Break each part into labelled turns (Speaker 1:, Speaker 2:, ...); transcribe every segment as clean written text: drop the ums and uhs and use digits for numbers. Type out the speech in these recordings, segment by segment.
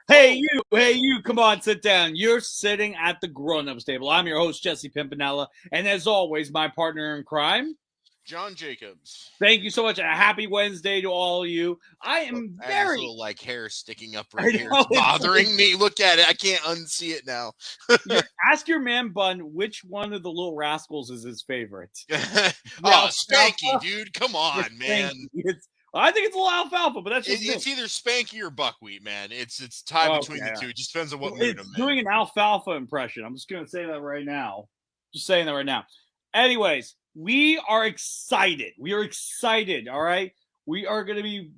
Speaker 1: Hey you, come on, sit down. You're sitting at the grown-ups table. I'm your host, Jesse Pimpinella, and as always, my partner in crime.
Speaker 2: John Jacobs.
Speaker 1: Thank you so much. A happy Wednesday to all of you. I
Speaker 2: Look,
Speaker 1: am
Speaker 2: I have this
Speaker 1: very
Speaker 2: little hair sticking up
Speaker 1: I
Speaker 2: right here.
Speaker 1: know
Speaker 2: It's bothering me. Look at it. I can't unsee it now.
Speaker 1: ask your man bun which one of the little rascals is his favorite.
Speaker 2: Oh,
Speaker 1: Alfalfa
Speaker 2: Spanky, dude. Come
Speaker 1: or
Speaker 2: on, man.
Speaker 1: Spanky? I think it's a little alfalfa, but that's just me.
Speaker 2: It's either Spanky or Buckwheat, man. It's tied between the two. It just depends on what mood
Speaker 1: It's
Speaker 2: I'm in.
Speaker 1: doing an alfalfa impression. I'm just going to say that right now. Just saying that right now. Anyways, we are excited. We are excited. All right. We are going to be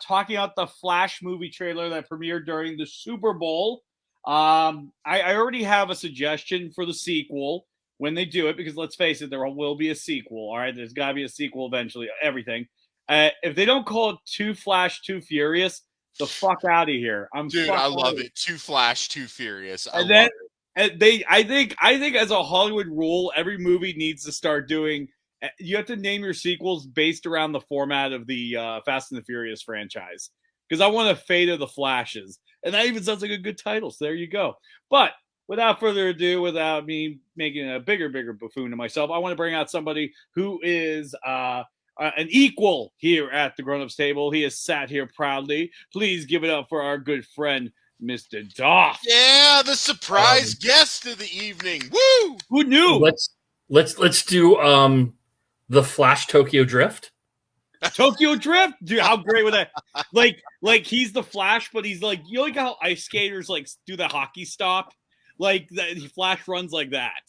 Speaker 1: talking about the Flash movie trailer that premiered during the Super Bowl. I already have a suggestion for the sequel when they do it, because let's face it, there will be a sequel. All right. There's got to be a sequel eventually. Everything. If they don't call it Too Flash, Too Furious, the fuck out of here.
Speaker 2: Dude, I love it. Too Flash, Too Furious. I
Speaker 1: And
Speaker 2: love
Speaker 1: then
Speaker 2: it.
Speaker 1: I think as a Hollywood rule, every movie needs to start doing. You have to name your sequels based around the format of the Fast and the Furious franchise. Because I want a Fate of the Flashes, and that even sounds like a good title. So there you go. But without further ado, without me making a bigger buffoon of myself, I want to bring out somebody who is an equal here at the grown-ups table. He has sat here proudly. Please give it up for our good friend, Mr. Darth.
Speaker 2: Yeah, the surprise guest of the evening. Woo!
Speaker 1: Who knew?
Speaker 3: Let's do the Flash Tokyo Drift.
Speaker 1: Tokyo Drift? Dude, how great would that? Like he's the Flash, but he's like, you know, like how ice skaters like do the hockey stop? Like that Flash runs like that.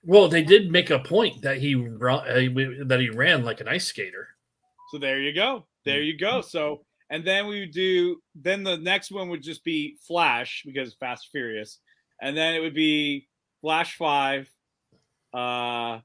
Speaker 3: Well, they did make a point that he ran like an ice skater.
Speaker 1: So there you go. There you go. So and then then the next one would just be Flash, because Fast Furious. And then it would be Flash 5, Flash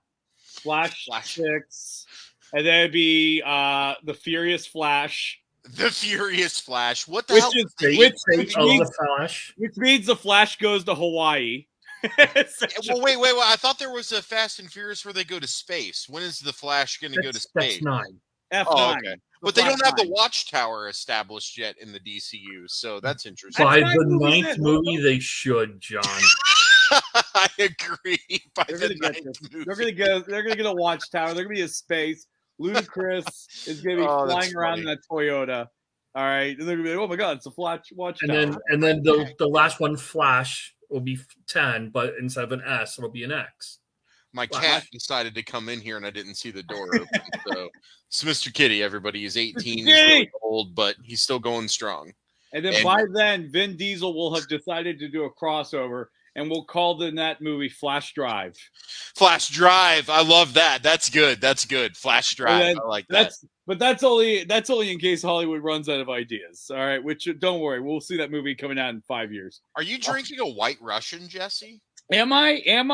Speaker 1: 6, and then it'd be the Furious Flash.
Speaker 2: The Furious Flash. What the
Speaker 1: Which
Speaker 2: hell?
Speaker 1: is
Speaker 3: the Flash.
Speaker 1: Which means the Flash goes to Hawaii.
Speaker 2: Well, wait. I thought there was a Fast and Furious where they go to space. When is the Flash going to go to space?
Speaker 3: That's 9.
Speaker 1: F9.
Speaker 2: Oh, okay. But they don't have the
Speaker 1: 9.
Speaker 2: Watchtower established yet in the DCU, so that's interesting.
Speaker 3: By the 9th movie, they should, John.
Speaker 2: I agree. By the 9th movie.
Speaker 1: They're gonna get a Watchtower. They're gonna be in space. Ludacris is gonna be flying around in that Toyota. All right, and they're gonna be like, "Oh my God, it's a Watchtower."
Speaker 3: And then the last one, Flash, will be 10, but instead of an S, it'll be an X.
Speaker 2: My cat decided to come in here, and I didn't see the door open. So it's Mr. Kitty, everybody. He's 18. He's really old, but he's still going strong.
Speaker 1: And then by then, Vin Diesel will have decided to do a crossover, and we'll call that movie Flash Drive.
Speaker 2: Flash Drive. I love that. That's good. That's good. Flash Drive. I like that.
Speaker 1: But that's only in case Hollywood runs out of ideas. All right, which don't worry, we'll see that movie coming out in 5 years.
Speaker 2: Are you drinking a White Russian, Jesse?
Speaker 1: Am I?
Speaker 2: It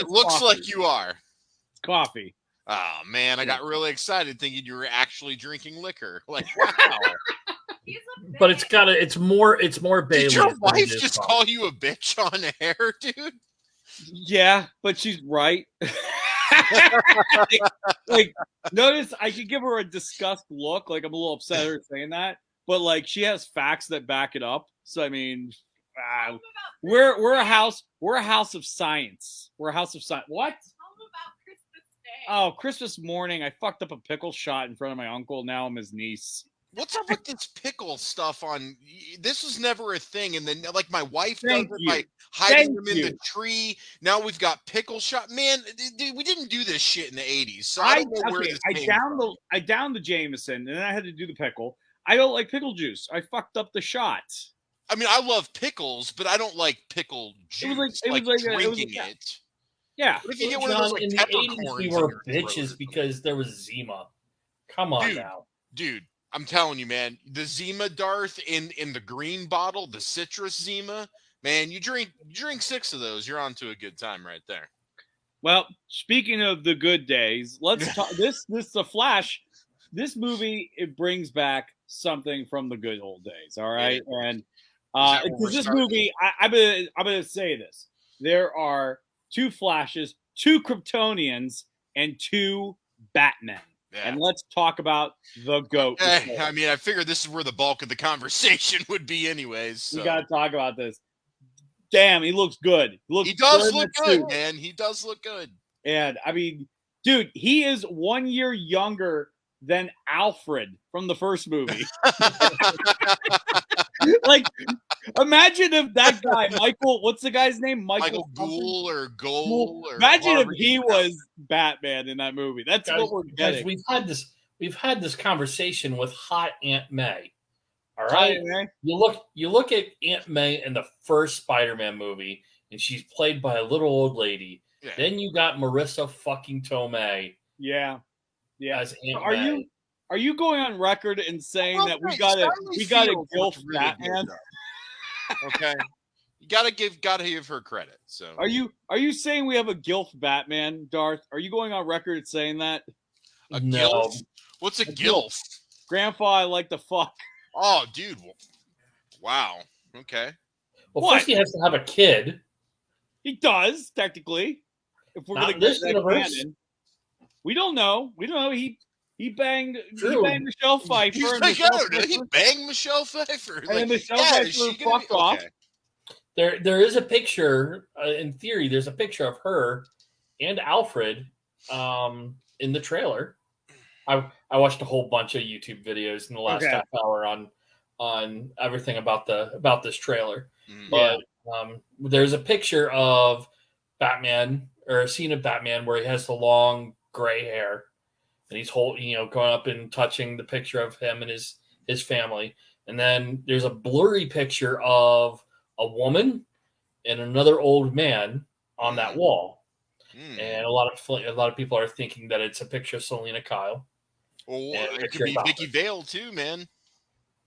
Speaker 2: looks like you are.
Speaker 1: It's coffee.
Speaker 2: Oh man, I got really excited thinking you were actually drinking liquor. Like, wow.
Speaker 3: But it's more Bailey.
Speaker 2: Did your wife just call you a bitch on air, dude?
Speaker 1: Yeah, but she's right. like, notice I could give her a disgust look, like I'm a little upset at her saying that, but like she has facts that back it up. So I mean, we're a house of science. We're a house of science. What? Oh, Christmas morning, I fucked up a pickle shot in front of my uncle. Now I'm his niece.
Speaker 2: What's up with this pickle stuff on? This was never a thing, and then like my wife does it by hiding them in the tree. Now we've got pickle shot. Man, dude, we didn't do this shit in the 80s. So I don't know where this came from.
Speaker 1: I downed the Jameson, and then I had to do the pickle. I don't like pickle juice. I fucked up the shot.
Speaker 2: I mean, I love pickles, but I don't like pickle juice. It was like drinking it.
Speaker 1: Yeah.
Speaker 2: What if you get one of those like
Speaker 3: in the 80s, we were bitches because there was Zima. Come on now.
Speaker 2: Dude, I'm telling you, man, the Zima Darth in the green bottle, the citrus Zima, man, you drink 6 of those, you're on to a good time right there.
Speaker 1: Well, speaking of the good days, let's talk the Flash. This movie, it brings back something from the good old days, all right? And this movie, I'm gonna say this. There are 2 Flashes, 2 Kryptonians, and 2 Batmen. and let's talk about the GOAT.
Speaker 2: I mean, I figured this is where the bulk of the conversation would be anyways. So.
Speaker 1: We got to talk about this. Damn, he looks good.
Speaker 2: He does look good, man. He does look good.
Speaker 1: And, I mean, dude, he is 1 year younger than Alfred from the first movie. Like, imagine if that guy, Michael, what's the guy's name?
Speaker 2: Michael Gould or Gould.
Speaker 1: Imagine if he was Batman in that movie. That's what we're getting.
Speaker 3: Guys, we've had this conversation with hot Aunt May. All right. You look at Aunt May in the first Spider-Man movie, and she's played by a little old lady. Yeah. Then you got Marissa fucking Tomei.
Speaker 1: Yeah.
Speaker 3: As Aunt May.
Speaker 1: Are you going on record and saying that we got a gilf Batman?
Speaker 2: Okay. You gotta give her credit. So
Speaker 1: are you saying we have a gilf Batman, Darth? Are you going on record saying that?
Speaker 2: A gilf? What's a gilf?
Speaker 1: Grandpa, I like to fuck.
Speaker 2: Oh, dude. Wow. Okay.
Speaker 3: Well, first he has to have a kid.
Speaker 1: He does, technically. If we're going to get that canon. We don't know. He banged Michelle Pfeiffer.
Speaker 2: He banged Michelle Pfeiffer.
Speaker 1: And Michelle Pfeiffer fucked off.
Speaker 3: Okay. There is a picture, in theory, there's a picture of her and Alfred in the trailer. I watched a whole bunch of YouTube videos in the last half hour on everything about this trailer. But there's a picture of Batman, or a scene of Batman where he has the long gray hair, and he's going up and touching the picture of him and his family. And then there's a blurry picture of a woman and another old man on that wall. And a lot of people are thinking that it's a picture of Selena Kyle.
Speaker 2: Well, it could be Vicky Vale too, man.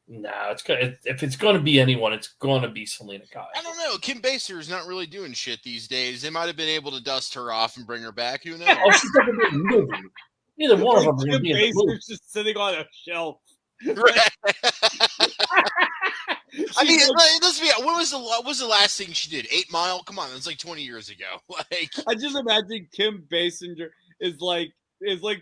Speaker 3: No, if it's going to be anyone, it's going to be Selena Kyle.
Speaker 2: I don't know. Kim Basinger is not really doing shit these days. They might have been able to dust her off and bring her back. Who knows?
Speaker 3: Oh, she's going to be in the movie. Neither one of them are going to be in the movie.
Speaker 1: Just sitting on a shelf.
Speaker 2: Right. I mean, let's be. What was the last thing she did? 8 Mile. Come on, that's like 20 years ago.
Speaker 1: I just imagine Kim Basinger is like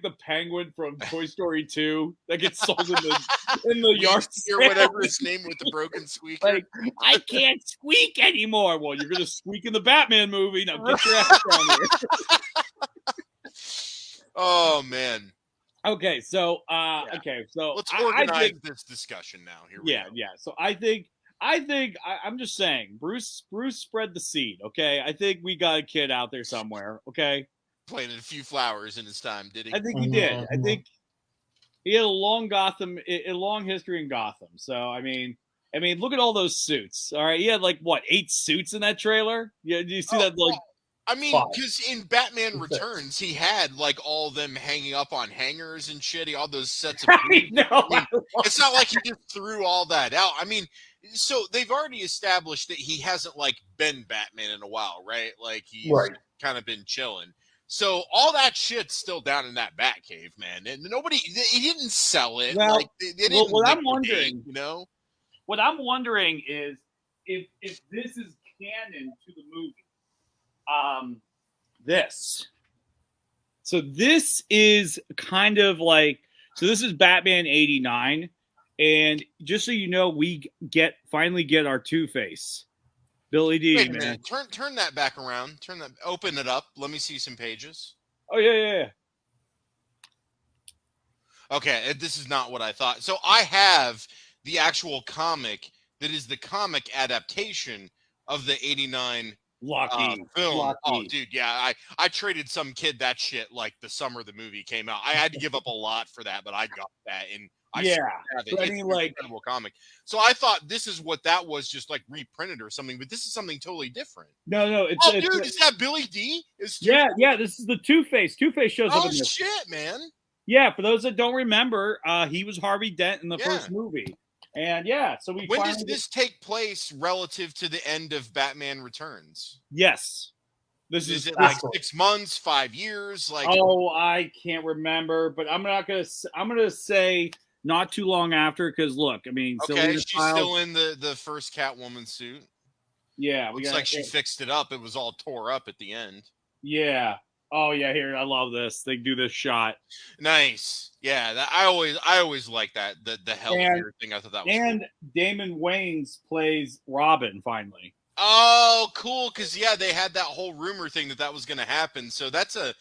Speaker 1: the penguin from Toy Story 2 that gets sold in the yard
Speaker 2: or whatever his name with the broken squeaker.
Speaker 1: Like, I can't squeak anymore. Well, you're gonna squeak in the Batman movie. Now get your ass down here.
Speaker 2: Oh man.
Speaker 1: Okay, so
Speaker 2: let's organize this discussion now. Here we go.
Speaker 1: Yeah. So I think I'm just saying, Bruce spread the seed. Okay, I think we got a kid out there somewhere. Okay.
Speaker 2: Planted a few flowers in his time, did he?
Speaker 1: I think he did. I think he had a long history in Gotham. So I mean, look at all those suits. All right, he had 8 suits in that trailer. Yeah, do you see that?
Speaker 2: I mean, because in Batman Returns, he had all of them hanging up on hangers and shit. He all those sets of. It's not like he just threw all that out. I mean, so they've already established that he hasn't been Batman in a while, right? He's kind of been chilling. So all that shit's still down in that Batcave, man, and he didn't sell it.
Speaker 1: Well,
Speaker 2: they didn't.
Speaker 1: What I'm wondering,
Speaker 2: what
Speaker 1: I'm wondering is if this is canon to the movie. This. So this is kind of this is Batman 89, and just so you know, we finally get our Two-Face. Billy D,
Speaker 2: Wait a
Speaker 1: man.
Speaker 2: Minute. Turn that back around. Open it up. Let me see some pages.
Speaker 1: Oh yeah.
Speaker 2: Okay, this is not what I thought. So I have the actual comic that is the comic adaptation of the 89
Speaker 1: film.
Speaker 2: Oh, dude, yeah. I traded some kid that shit the summer the movie came out. I had to give up a lot for that, but I got that, and it's an incredible comic. So I thought this is what that was, just reprinted or something, but this is something totally different.
Speaker 1: No,
Speaker 2: dude, is that Billy D?
Speaker 1: Yeah, this is the Two-Face. Two-Face shows up in this.
Speaker 2: Oh shit, man.
Speaker 1: Yeah, for those that don't remember, he was Harvey Dent in the first movie. And so
Speaker 2: when does this take place relative to the end of Batman Returns?
Speaker 1: Yes. This
Speaker 2: is it 6 months, 5 years?
Speaker 1: I can't remember, but I'm gonna say not too long after, because look, I mean,
Speaker 2: she's still in the first Catwoman suit.
Speaker 1: Yeah,
Speaker 2: looks like she fixed it up. It was all tore up at the end.
Speaker 1: Yeah, Oh yeah, here I love this. They do this shot.
Speaker 2: Nice. Yeah, I always like that the hell here thing. I thought that was
Speaker 1: and
Speaker 2: cool.
Speaker 1: Damon Wayans plays Robin finally.
Speaker 2: Oh, cool! Because yeah, they had that whole rumor thing that was going to happen. So that's a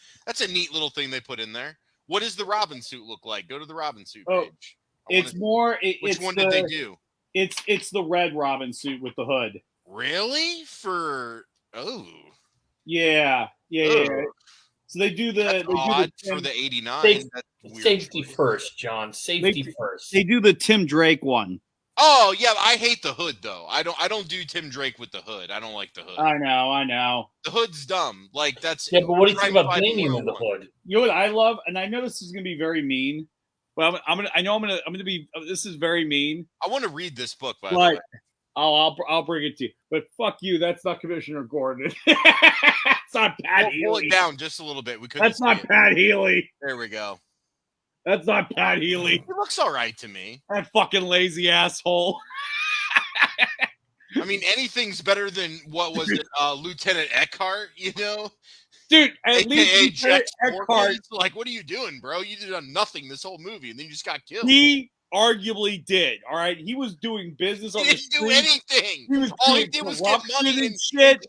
Speaker 2: neat little thing they put in there. What does the Robin suit look like? Go to the Robin suit page.
Speaker 1: It's more.
Speaker 2: Which one did they do?
Speaker 1: It's the red Robin suit with the hood.
Speaker 2: Really?
Speaker 1: Yeah. So they do
Speaker 2: That's odd for the '89.
Speaker 3: Safety first, John. Safety first.
Speaker 1: They do the Tim Drake one.
Speaker 2: Oh yeah, I hate the hood though. I don't do Tim Drake with the hood. I don't like the hood.
Speaker 1: I know.
Speaker 2: The hood's dumb. Like that's
Speaker 3: but what do you think about Damien with the hood?
Speaker 1: You know what I love, and I know this is gonna be very mean, but I'm gonna be. This is very mean.
Speaker 2: I want to read this book, by the way.
Speaker 1: I'll bring it to you. But fuck you, that's not Commissioner Gordon. That's not Pat Healy.
Speaker 2: Pull it down just a little bit.
Speaker 1: That's not Pat Healy.
Speaker 2: There we go.
Speaker 1: That's not Pat Healy.
Speaker 2: It looks all right to me.
Speaker 1: That fucking lazy asshole.
Speaker 2: I mean, anything's better than what was it, Lieutenant Eckhart? You know,
Speaker 1: dude. At least
Speaker 2: Eckhart. Like, what are you doing, bro? You did nothing this whole movie, and then you just got killed.
Speaker 1: He arguably did. All right, he was doing business on the street.
Speaker 2: He didn't do anything. All he did was get money and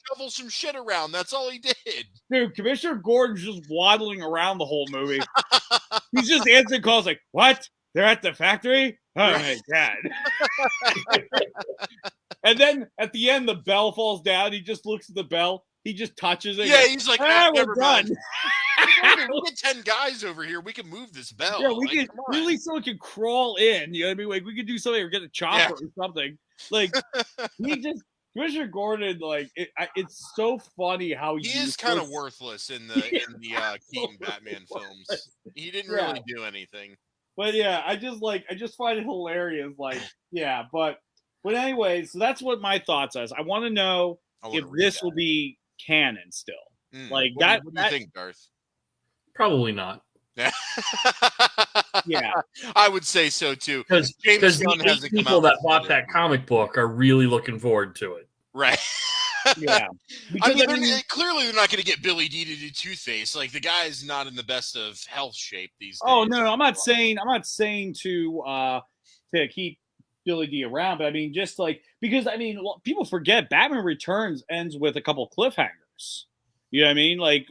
Speaker 2: shovel some shit around. That's all he did.
Speaker 1: Dude, Commissioner Gordon's just waddling around the whole movie. He's just answering calls like, "What? They're at the factory? Oh my god!" And then at the end, the bell falls down. He just looks at the bell. He just touches it.
Speaker 2: Yeah, he's like,
Speaker 1: we're done.
Speaker 2: We get 10 guys over here. We can move this bell.
Speaker 1: Yeah, we can. Really, someone can crawl in. You know what I mean? Like, we could do something or get a chopper or something. Like, Commissioner Gordon, like, it's so funny how
Speaker 2: he is kind of worthless in the Keaton Batman films. He didn't really do anything.
Speaker 1: But yeah, I just find it hilarious. Like, yeah, but anyway, so that's what my thoughts are. I want to know if this will be canon still. Like that.
Speaker 2: What do you think, Darth?
Speaker 3: Probably not.
Speaker 1: Yeah,
Speaker 2: I would say so too.
Speaker 3: Because the people that bought that comic book are really looking forward to it.
Speaker 2: Right.
Speaker 1: Yeah.
Speaker 2: I mean, clearly they're not going to get Billy D to do Two-Face. Like, the guy's not in the best of health shape these days.
Speaker 1: Oh no, I'm not saying to keep Billy D around, but I mean just like because I mean people forget Batman Returns ends with a couple of cliffhangers. You know what I mean? Like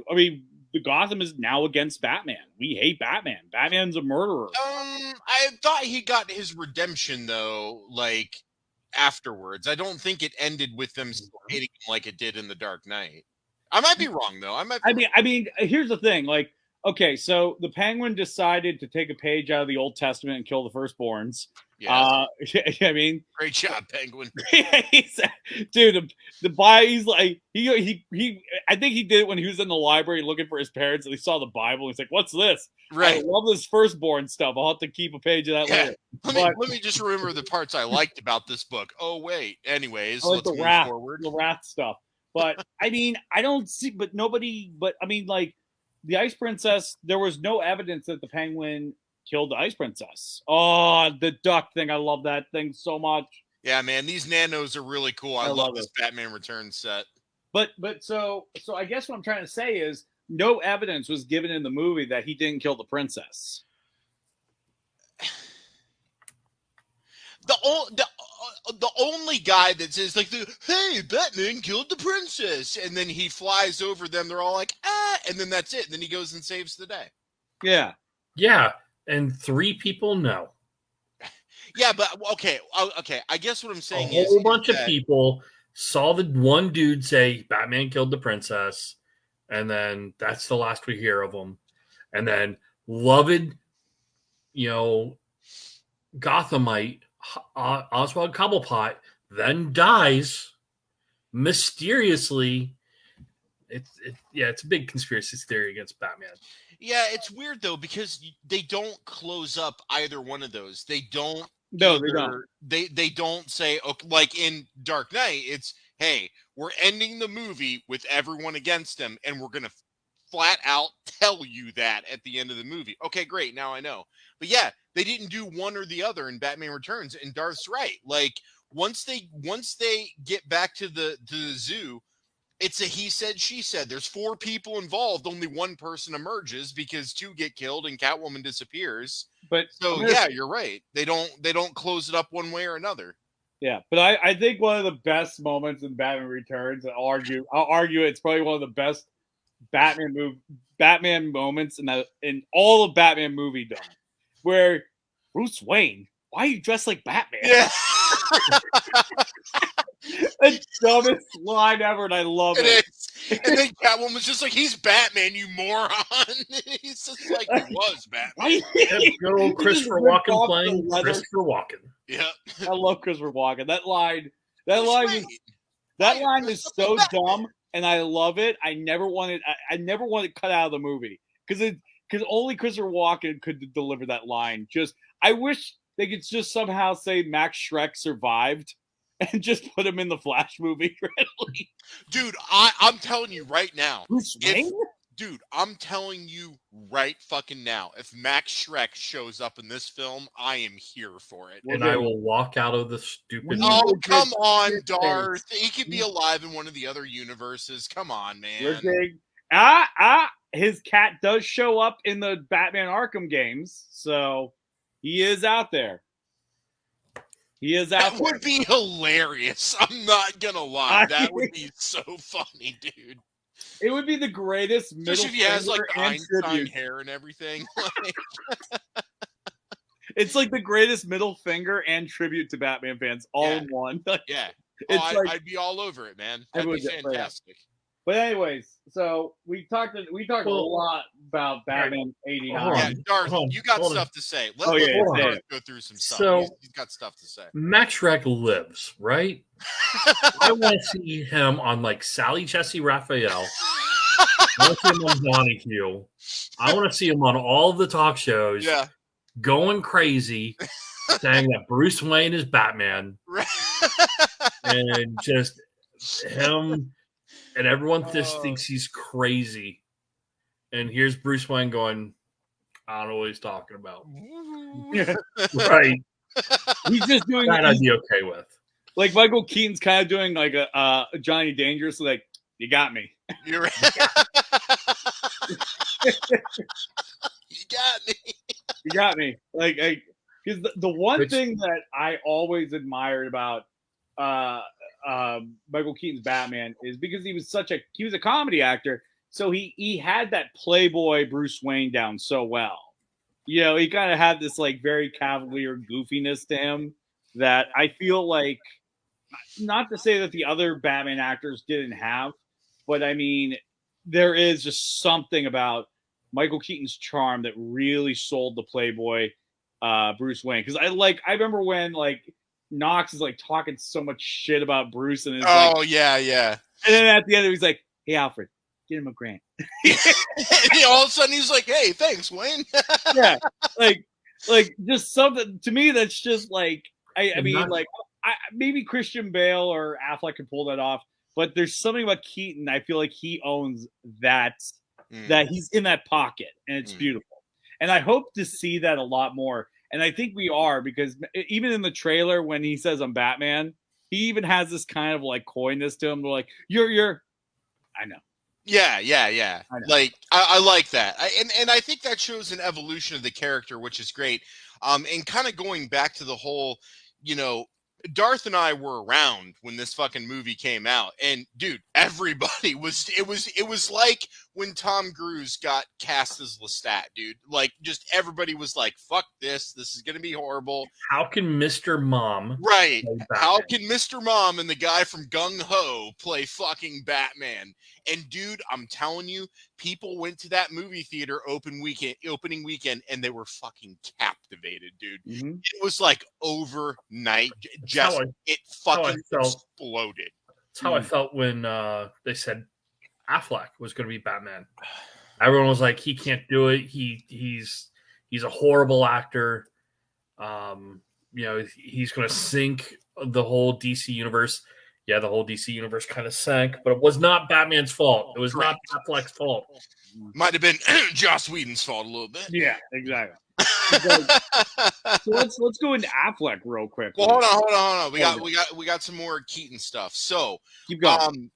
Speaker 1: the Gotham is now against Batman. We hate Batman. Batman's a murderer.
Speaker 2: I thought he got his redemption though, like afterwards. I don't think it ended with them hating him like it did in The Dark Knight. I might be wrong though. I mean,
Speaker 1: here's the thing. Like, okay, so the Penguin decided to take a page out of the Old Testament and kill the firstborns.
Speaker 2: Yeah.
Speaker 1: I mean,
Speaker 2: great job, Penguin.
Speaker 1: Dude, the guy, he's like, he. I think he did it when he was in the library looking for his parents, and he saw the Bible. He's like, "What's this?
Speaker 2: Right.
Speaker 1: I love this firstborn stuff. I'll have to keep a page of that later."
Speaker 2: Let me just remember the parts I liked about this book. Oh wait. Anyways,
Speaker 1: let's
Speaker 2: move forward.
Speaker 1: The wrath stuff. But I mean, I don't see. But I mean, like the Ice Princess. There was no evidence that the Penguin killed the Ice Princess. Oh, the duck thing. I love that thing so much.
Speaker 2: Yeah, man, these nanos are really cool. I love this Batman Returns set.
Speaker 1: But so I guess what I'm trying to say is no evidence was given in the movie that he didn't kill the princess.
Speaker 2: The only guy that says like hey, Batman killed the princess, and then he flies over them, they're all like, and then that's it. And then he goes and saves the day.
Speaker 1: Yeah.
Speaker 3: Yeah. And 3 people know.
Speaker 2: Yeah, but okay. I guess what I'm saying
Speaker 3: is a whole bunch of people saw the one dude say Batman killed the princess, and then that's the last we hear of him. And then loved, Gothamite Oswald Cobblepot then dies mysteriously. It's a big conspiracy theory against Batman.
Speaker 2: Yeah, it's weird though because they don't close up either one of those. They don't.
Speaker 1: No, they don't.
Speaker 2: They don't say, okay, like in Dark Knight, it's hey, we're ending the movie with everyone against him, and we're gonna flat out tell you that at the end of the movie. Okay, great, now I know. But yeah, they didn't do one or the other in Batman Returns, and Darth's right. Like once they get back to the zoo, It's a he said, she said. There's 4 people involved. Only one person emerges because 2 get killed and Catwoman disappears.
Speaker 1: But
Speaker 2: so yeah, you're right. They don't close it up one way or another.
Speaker 1: Yeah, but I think one of the best moments in Batman Returns, I'll argue it's probably one of the best Batman moments in all of Batman movie done, where Bruce Wayne, why are you dressed like Batman?
Speaker 2: Yeah.
Speaker 1: The dumbest line ever, and I love it.
Speaker 2: And then Catwoman's just like, he's Batman, you moron. He's just like, he was Batman.
Speaker 3: Good old Christopher Walken playing Christopher Walken.
Speaker 2: Yeah.
Speaker 1: I love Christopher Walken. That line is so dumb, and I love it. I never wanted cut out of the movie because only Christopher Walken could deliver that line. I wish they could just somehow say Max Schreck survived and just put him in the Flash movie.
Speaker 2: Dude, I'm telling you right now.
Speaker 1: Bruce Wayne?
Speaker 2: Dude, I'm telling you right fucking now. If Max Schreck shows up in this film, I am here for it.
Speaker 3: And I will walk out of the stupid...
Speaker 2: Oh, come on, Darth. He could be alive in one of the other universes. Come on, man.
Speaker 1: His cat does show up in the Batman Arkham games, so he is out there.
Speaker 2: That would be hilarious. I'm not gonna lie. That would be so funny, dude.
Speaker 1: It would be the greatest middle
Speaker 2: finger. Especially if he has like Einstein
Speaker 1: tribute.
Speaker 2: Hair and everything.
Speaker 1: It's like the greatest middle finger and tribute to Batman fans all in one.
Speaker 2: Yeah. I'd be all over it, man. That'd be fantastic.
Speaker 1: But anyways, so we talked a lot about Batman 89.
Speaker 2: Yeah, Darth, you got stuff to say. Let's go through some stuff.
Speaker 3: So,
Speaker 2: he's got stuff to say.
Speaker 3: Max Schreck lives, right? I want to see him on like Sally Jesse Raphael. I want to see him on Donahue. I want to see him on all of the talk shows.
Speaker 2: Yeah.
Speaker 3: Going crazy, saying that Bruce Wayne is Batman. And just him... And everyone just thinks he's crazy. And here's Bruce Wayne going, I don't know what he's talking about. Right.
Speaker 1: He's just doing
Speaker 3: that I'd be okay with.
Speaker 1: Like Michael Keaton's kind of doing like a Johnny Dangerous, like, you got me.
Speaker 2: You're right. You got me.
Speaker 1: You got me. Like, because the one thing that I always admired about Michael Keaton's Batman is because he was a comedy actor, so he had that playboy Bruce Wayne down so well. You know, he kind of had this like very cavalier goofiness to him that I feel like, not to say that the other Batman actors didn't have, but I mean, there is just something about Michael Keaton's charm that really sold the playboy Bruce Wayne. Because I remember when like Knox is like talking so much shit about Bruce and
Speaker 2: yeah.
Speaker 1: And then at the end he's like, "Hey Alfred, get him a grant."
Speaker 2: All of a sudden he's like, "Hey, thanks, Wayne."
Speaker 1: Yeah, like just something to me that's just like I mean like maybe Christian Bale or Affleck could pull that off, but there's something about Keaton. I feel like he owns that he's in that pocket, and it's beautiful. And I hope to see that a lot more. And I think we are, because even in the trailer when he says I'm Batman, he even has this kind of like coyness to him. They're like, you're I know.
Speaker 2: Yeah. Like I like that. And I think that shows an evolution of the character, which is great. And kind of going back to the whole, you know, Darth and I were around when this fucking movie came out, and dude, everybody was. It was like when Tom Cruise got cast as Lestat, dude. Like, just everybody was like, "Fuck this! This is gonna be horrible."
Speaker 3: How can Mr. Mom?
Speaker 2: Right? How can Mr. Mom and the guy from Gung Ho play fucking Batman? And dude, I'm telling you, people went to that movie theater opening weekend, and they were fucking captivated, dude.
Speaker 1: Mm-hmm.
Speaker 2: It was like overnight. It fucking exploded.
Speaker 3: That's how I felt when they said Affleck was going to be Batman. Everyone was like, he can't do it. He's a horrible actor. You know, he's going to sink the whole DC universe. Yeah, the whole DC universe kind of sank, but it was not Batman's fault. It was not Affleck's fault.
Speaker 2: Might have been Joss Whedon's fault a little bit.
Speaker 1: Yeah, exactly. So let's go into Affleck real quick.
Speaker 2: Well, hold on. We got some more Keaton stuff. So
Speaker 1: keep going.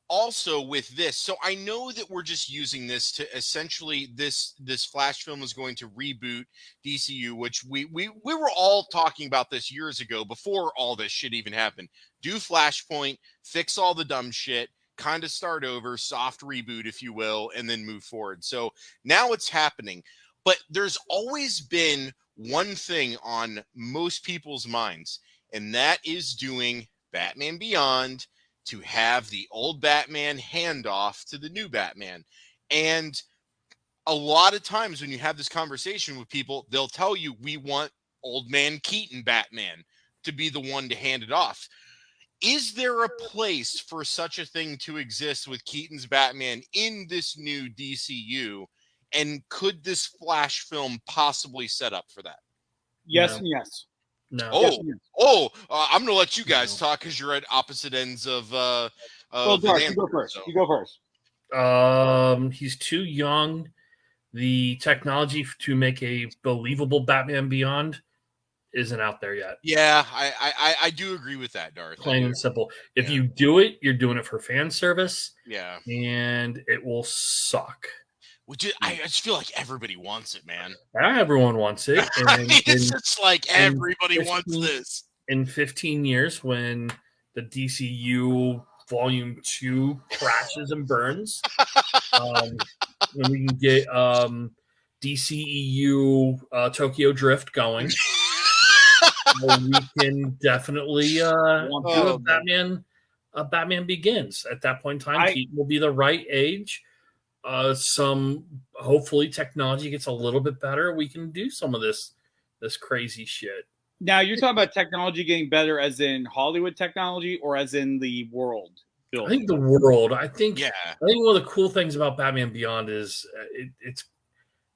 Speaker 2: also with this, so I know that we're just using this to essentially this Flash film is going to reboot DCU, which we were all talking about this years ago before all this shit even happened. Do Flashpoint, fix all the dumb shit, kind of start over, soft reboot, if you will, and then move forward. So now it's happening. But there's always been one thing on most people's minds, and that is doing Batman Beyond to have the old Batman hand off to the new Batman. And a lot of times when you have this conversation with people, they'll tell you, we want old man Keaton Batman to be the one to hand it off. Is there a place for such a thing to exist with Keaton's Batman in this new DCU? And could this Flash film possibly set up for that?
Speaker 1: Yes and yes.
Speaker 3: No.
Speaker 2: I'm going to let you guys talk because you're at opposite ends of
Speaker 1: Darth, you go first. So. You go first.
Speaker 3: He's too young. The technology to make a believable Batman Beyond isn't out there yet.
Speaker 2: Yeah, I do agree with that, Darth.
Speaker 3: Plain and simple. If you do it, you're doing it for fan service.
Speaker 2: Yeah.
Speaker 3: And it will suck.
Speaker 2: I just feel like everybody wants it, man.
Speaker 3: Everyone wants it. And,
Speaker 2: it's just like everybody wants this.
Speaker 3: In 15 years, when the DCU Volume 2 crashes and burns, when we can get DCEU Tokyo Drift going, we can definitely do a Batman Begins. At that point in time, Keaton will be the right age. Hopefully technology gets a little bit better. We can do some of this crazy shit.
Speaker 1: Now you're talking about technology getting better as in Hollywood technology or as in the world building?
Speaker 3: I think the world. I think one of the cool things about Batman Beyond is it's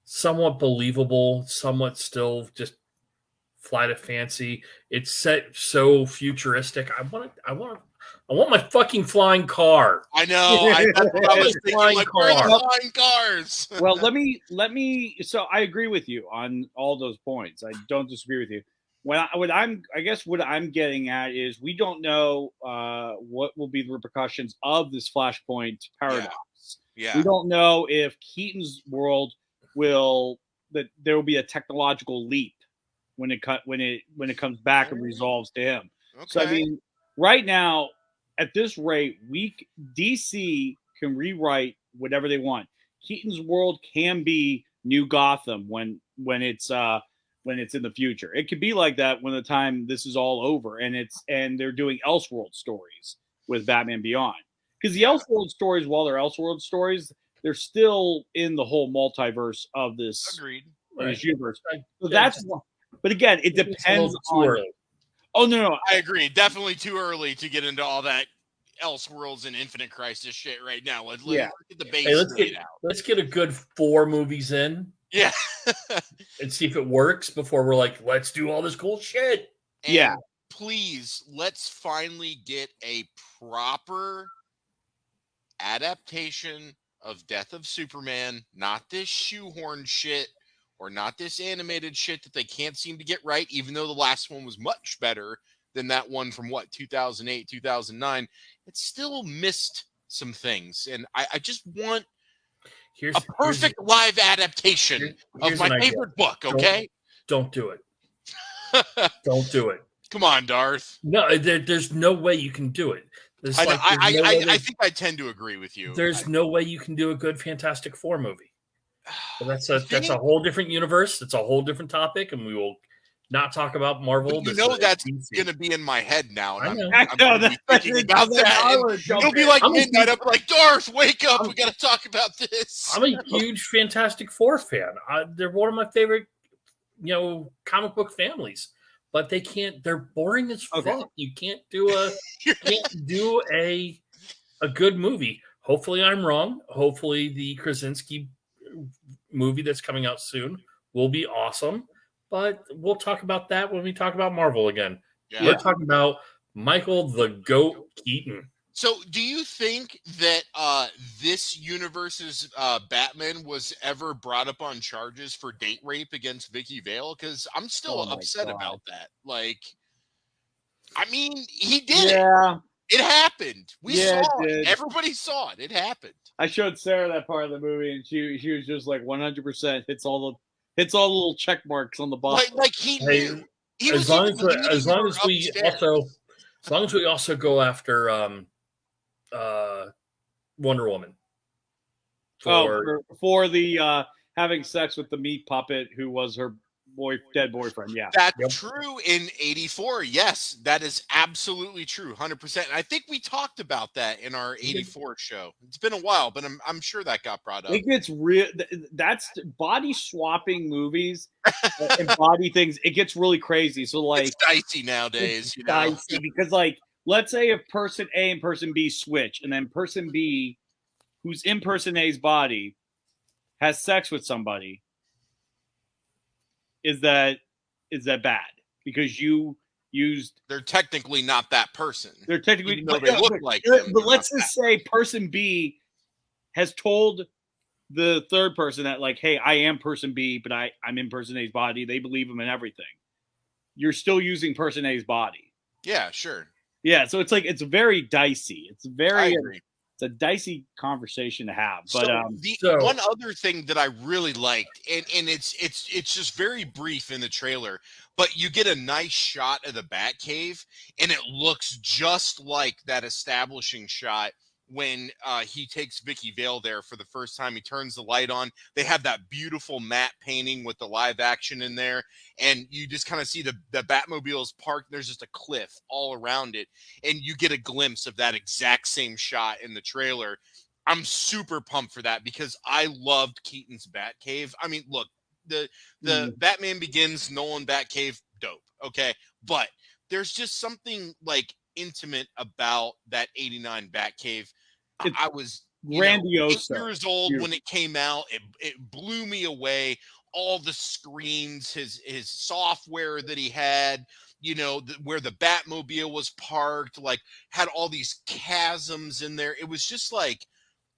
Speaker 3: somewhat believable, somewhat still just flight of fancy. It's set so futuristic. I want my fucking flying car.
Speaker 2: I know. I was thinking, like, where are the flying cars?
Speaker 1: Well, let me. So I agree with you on all those points. I don't disagree with you. What I'm getting at is we don't know what will be the repercussions of this Flashpoint paradox.
Speaker 2: Yeah.
Speaker 1: We don't know if Keaton's world that there will be a technological leap when it comes back and resolves to him.
Speaker 2: Okay.
Speaker 1: So I mean, right now, at this rate, DC can rewrite whatever they want. Keaton's world can be New Gotham when it's in the future. It could be like that when the time this is all over and they're doing Elseworld stories with Batman Beyond. Because the Elseworld stories, while they're Elseworld stories, they're still in the whole multiverse of this, this universe. So that's one. But again, it depends on. Early. Oh no!
Speaker 2: I agree. Definitely too early to get into all that Elseworlds and Infinite Crisis shit right now. Let's get the base
Speaker 3: let's get a good 4 movies in.
Speaker 2: Yeah.
Speaker 3: And see if it works before we're like, let's do all this cool shit.
Speaker 2: And please, let's finally get a proper adaptation of Death of Superman, not this shoehorn shit or not this animated shit that they can't seem to get right, even though the last one was much better than that one from 2008, 2009. It still missed some things. And I just want a perfect live adaptation of my favorite book, okay?
Speaker 3: Don't do it. Don't do it.
Speaker 2: Come on, Darth.
Speaker 3: No, there's no way you can do it.
Speaker 2: I think I tend to agree with you.
Speaker 3: There's no way you can do a good Fantastic Four movie. So that's a whole different universe. It's a whole different topic, and we will not talk about Marvel.
Speaker 2: But that's going to be in my head now.
Speaker 3: And
Speaker 2: I'm going to be thinking about that. It'll be like midnight. I'm like, Darth, wake up. We got to talk about this.
Speaker 3: I'm a huge Fantastic Four fan. They're one of my favorite, comic book families. But they can't. They're boring as fuck. You can't do a good movie. Hopefully, I'm wrong. Hopefully, the Krasinski movie that's coming out soon will be awesome. But we'll talk about that when we talk about Marvel again. Yeah. We're talking about Michael the Goat Keaton.
Speaker 2: So, do you think that this universe's Batman was ever brought up on charges for date rape against Vicky Vale? Because I'm still upset about that. Like, I mean, he did it. It happened. We saw
Speaker 1: it.
Speaker 2: it. Everybody saw it. It happened.
Speaker 1: I showed Sarah that part of the movie, and she was just like 100% hits all the little check marks on the box.
Speaker 2: Like he knew. He was
Speaker 3: as long as we also go after Wonder Woman.
Speaker 1: For the having sex with the meat puppet who was her dead boyfriend. Yeah,
Speaker 2: that's true. In '84, yes, that is absolutely true, 100%. I think we talked about that in our '84 show. It's been a while, but I'm sure that got brought up.
Speaker 1: It gets real. That's body swapping movies and body things. It gets really crazy. So like,
Speaker 2: it's dicey nowadays.
Speaker 1: It's dicey because like, let's say if person A and person B switch, and then person B, who's in person A's body, has sex with somebody. Is that bad? Because you used.
Speaker 2: They're technically not that person.
Speaker 1: They're technically,
Speaker 2: even though they look like them.
Speaker 1: But let's just say person B has told the third person that like, hey, I am person B, but I'm in person A's body. They believe him in everything. You're still using person A's body.
Speaker 2: Yeah, sure.
Speaker 1: Yeah, so it's like it's very dicey. It's
Speaker 2: I agree.
Speaker 1: It's a dicey conversation to have. But
Speaker 2: one other thing that I really liked, and it's just very brief in the trailer, but you get a nice shot of the Batcave, and it looks just like that establishing shot when he takes Vicky Vale there for the first time. He turns the light on. They have that beautiful matte painting with the live action in there, and you just kind of see the Batmobiles parked. There's just a cliff all around it, and you get a glimpse of that exact same shot in the trailer. I'm super pumped for that because I loved Keaton's Batcave. I mean, look, the Batman Begins, Nolan Batcave, dope, okay? But there's just something like intimate about that 89 Batcave. I was
Speaker 1: grandiose.
Speaker 2: 8 years old when it came out. It blew me away. All the screens, his software that he had, where the Batmobile was parked, like had all these chasms in there. It was just like,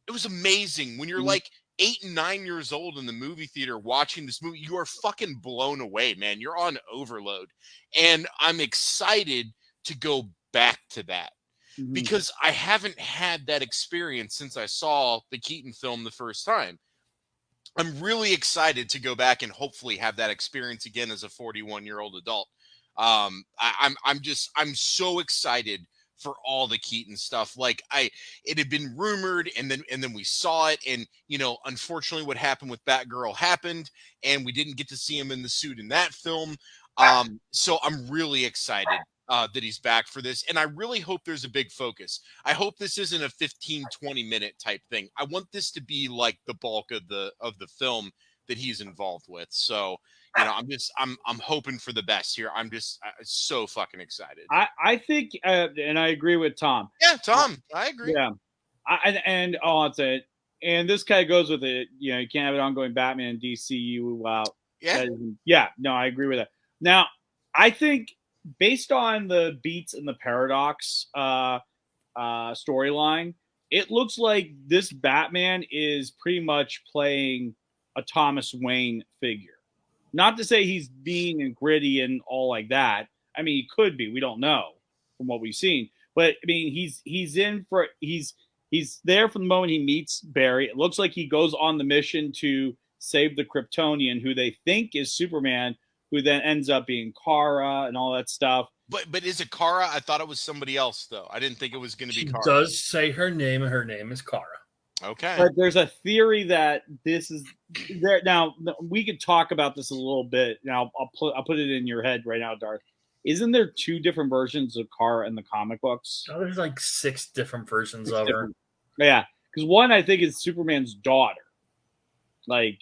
Speaker 2: it was amazing. When you're like 8 and 9 years old in the movie theater watching this movie, you are fucking blown away, man. You're on overload. And I'm excited to go back to that because I haven't had that experience since I saw the Keaton film the first time. I'm really excited to go back and hopefully have that experience again as a 41-year-old adult. I'm so excited for all the Keaton stuff. Like it had been rumored and then we saw it, and unfortunately what happened with Batgirl happened and we didn't get to see him in the suit in that film. So I'm really excited that he's back for this, and I really hope there's a big focus. I hope this isn't a 15-20 minute type thing. I want this to be like the bulk of the film that he's involved with. So I'm hoping for the best here. I'm just so fucking excited.
Speaker 1: I think and I agree with Tom.
Speaker 2: Yeah, Tom, I agree.
Speaker 1: Yeah, I'll say it. And this kind of goes with it. You can't have an ongoing Batman DCU. Yeah. No, I agree with that. Now, I think based on the Beats and the Paradox storyline, it looks like this Batman is pretty much playing a Thomas Wayne figure. Not to say he's mean and gritty and all like that. I mean, he could be. We don't know from what we've seen. But I mean, he's there from the moment he meets Barry. It looks like he goes on the mission to save the Kryptonian, who they think is Superman, who then ends up being Kara and all that stuff.
Speaker 2: But is it Kara? I thought it was somebody else, though. I didn't think it was going to be Kara.
Speaker 3: She does say her name, and her name is Kara.
Speaker 2: Okay.
Speaker 1: But there's a theory that this is there. Now, we could talk about this a little bit. Now, I'll put it in your head right now, Darth. Isn't there 2 different versions of Kara in the comic books?
Speaker 3: Oh, there's like 6 different versions of her.
Speaker 1: Yeah, because one I think is Superman's daughter. Like,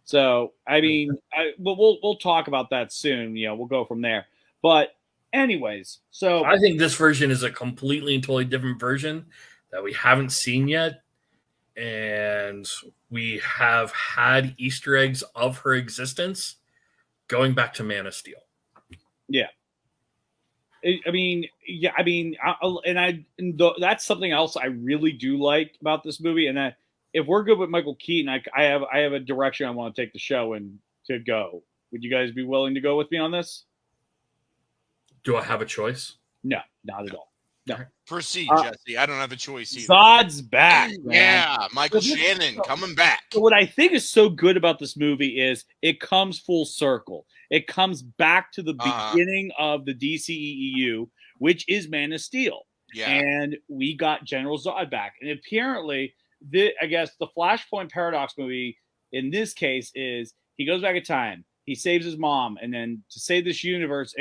Speaker 1: so I mean, we'll talk about that soon. We'll go from there. But anyways, so
Speaker 3: I think this version is a completely and totally different version that we haven't seen yet, and we have had Easter eggs of her existence going back to Man of Steel.
Speaker 1: Yeah. That's something else I really do like about this movie. And if we're good with Michael Keaton, I have a direction I want to take the show and to go. Would you guys be willing to go with me on this?
Speaker 3: Do I have a choice?
Speaker 1: No, not at all. No.
Speaker 2: Proceed, Jesse. I don't have a choice either.
Speaker 1: Zod's back, man.
Speaker 2: Yeah, Michael Shannon coming back.
Speaker 1: So what I think is so good about this movie is it comes full circle. It comes back to the beginning of the DCEU, which is Man of Steel.
Speaker 2: Yeah.
Speaker 1: And we got General Zod back. And apparently, I guess the Flashpoint Paradox movie in this case is he goes back in time, he saves his mom, and then to save this universe,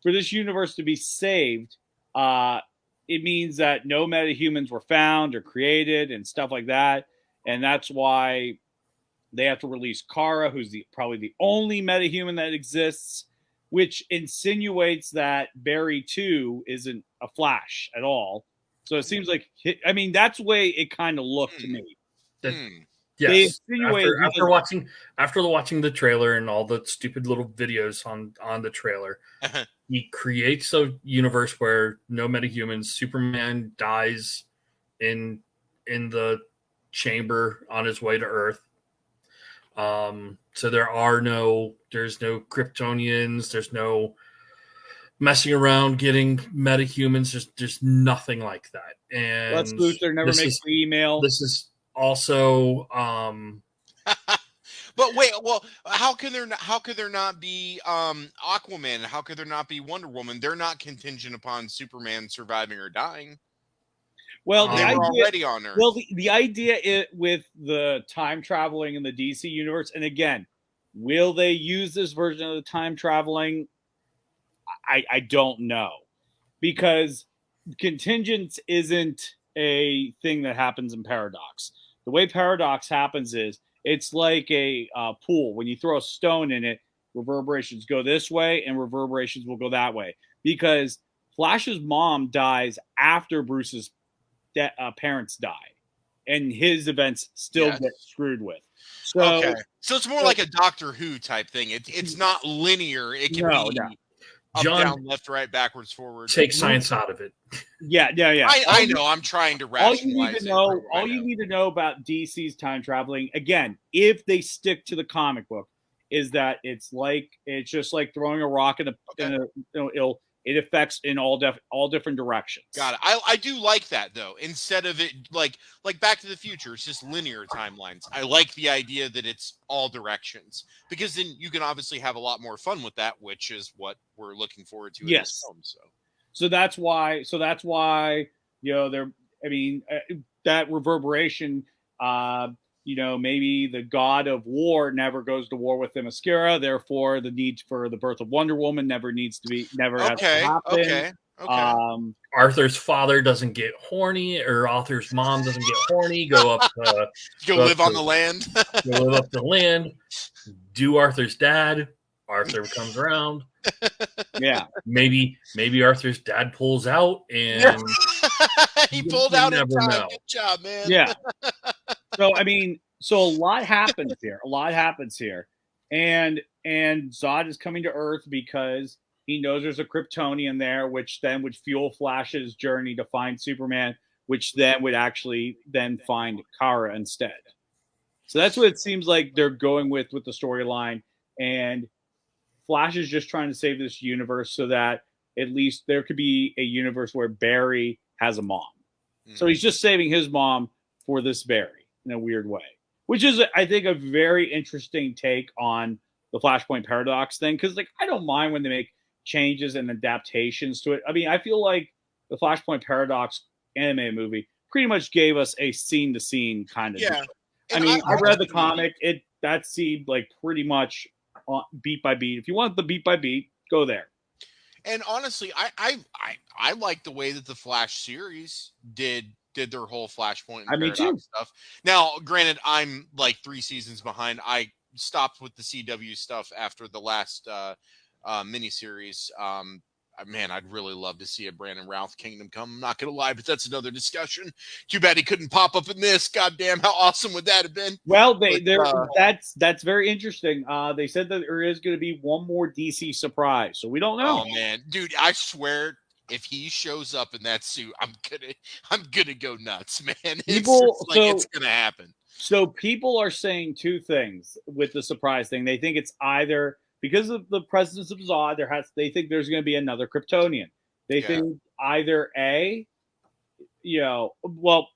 Speaker 1: for this universe to be saved, it means that no metahumans were found or created and stuff like that. And that's why they have to release Kara, who's probably the only metahuman that exists, which insinuates that Barry 2 isn't a Flash at all. So it seems like, I mean, that's the way it kind of looked to me.
Speaker 3: Yes. After watching the trailer and all the stupid little videos on the trailer, he creates a universe where no metahumans. Superman dies in the chamber on his way to Earth. So there's no Kryptonians. There's no messing around getting metahumans. There's nothing like that. And
Speaker 1: Lex Luthor never makes the email.
Speaker 3: This is also
Speaker 2: but wait, well, how could there not be Aquaman? How could there not be Wonder Woman? They're not contingent upon Superman surviving or dying.
Speaker 1: Well,
Speaker 2: they were already on Earth.
Speaker 1: Well, the idea with the time traveling in the DC universe, and again, will they use this version of the time traveling? I don't know, because contingence isn't a thing that happens in Paradox. The way Paradox happens is it's like a pool. When you throw a stone in it, reverberations go this way and reverberations will go that way, because Flash's mom dies after Bruce's parents die, and his events still get screwed with. So
Speaker 2: it's more like a Doctor Who type thing. It's not linear. It can be up, down, left, right, backwards, forward.
Speaker 3: Take science out of it.
Speaker 1: Yeah.
Speaker 2: I know. I'm trying to rationalize
Speaker 1: all you need to know about DC's time traveling, again, if they stick to the comic book, is that it's just like throwing a rock it affects in all different directions.
Speaker 2: Got it. I do like that, though. Instead of it like Back to the Future, it's just linear timelines. I like the idea that it's all directions, because then you can obviously have a lot more fun with that, which is what we're looking forward to in this film.
Speaker 1: So that's why that reverberation. Maybe the god of war never goes to war with Themyscira. Therefore, the need for the birth of Wonder Woman never has to happen.
Speaker 2: Okay.
Speaker 3: Arthur's father doesn't get horny, or Arthur's mom doesn't get horny. Go
Speaker 2: live on the land.
Speaker 3: Go live up the land. Do Arthur's dad. Arthur comes around.
Speaker 1: Yeah.
Speaker 3: Maybe Arthur's dad pulls out, and
Speaker 2: he pulled out in time. Know. Good job, man.
Speaker 1: Yeah. So a lot happens here. And Zod is coming to Earth because he knows there's a Kryptonian there, which then would fuel Flash's journey to find Superman, which then would actually find Kara instead. So that's what it seems like they're going with the storyline. And Flash is just trying to save this universe so that at least there could be a universe where Barry has a mom. Mm-hmm. So he's just saving his mom for this Barry in a weird way, which is, I think, a very interesting take on the Flashpoint Paradox thing. Because, I don't mind when they make changes and adaptations to it. I mean, I feel like the Flashpoint Paradox animated movie pretty much gave us a scene-to-scene kind of deal. I mean, I read the comic. That seemed like pretty much beat by beat. If you want the beat by beat, go there.
Speaker 2: And honestly, I like the way that the Flash series did their whole Flashpoint and Paradox stuff. Now, granted, I'm like 3 seasons behind. I stopped with the CW stuff after the last miniseries. Man, I'd really love to see a Brandon Routh Kingdom Come. I'm not going to lie, but that's another discussion. Too bad he couldn't pop up in this. Goddamn, how awesome would that have been?
Speaker 1: Well, that's very interesting. They said that there is going to be one more DC surprise, so we don't know.
Speaker 2: Oh man, dude, I swear, if he shows up in that suit, I'm gonna go nuts, man. It's gonna happen.
Speaker 1: So people are saying 2 things with the surprise thing. They think it's either because of the presence of Zod, they think there's going to be another Kryptonian. They think either A, well,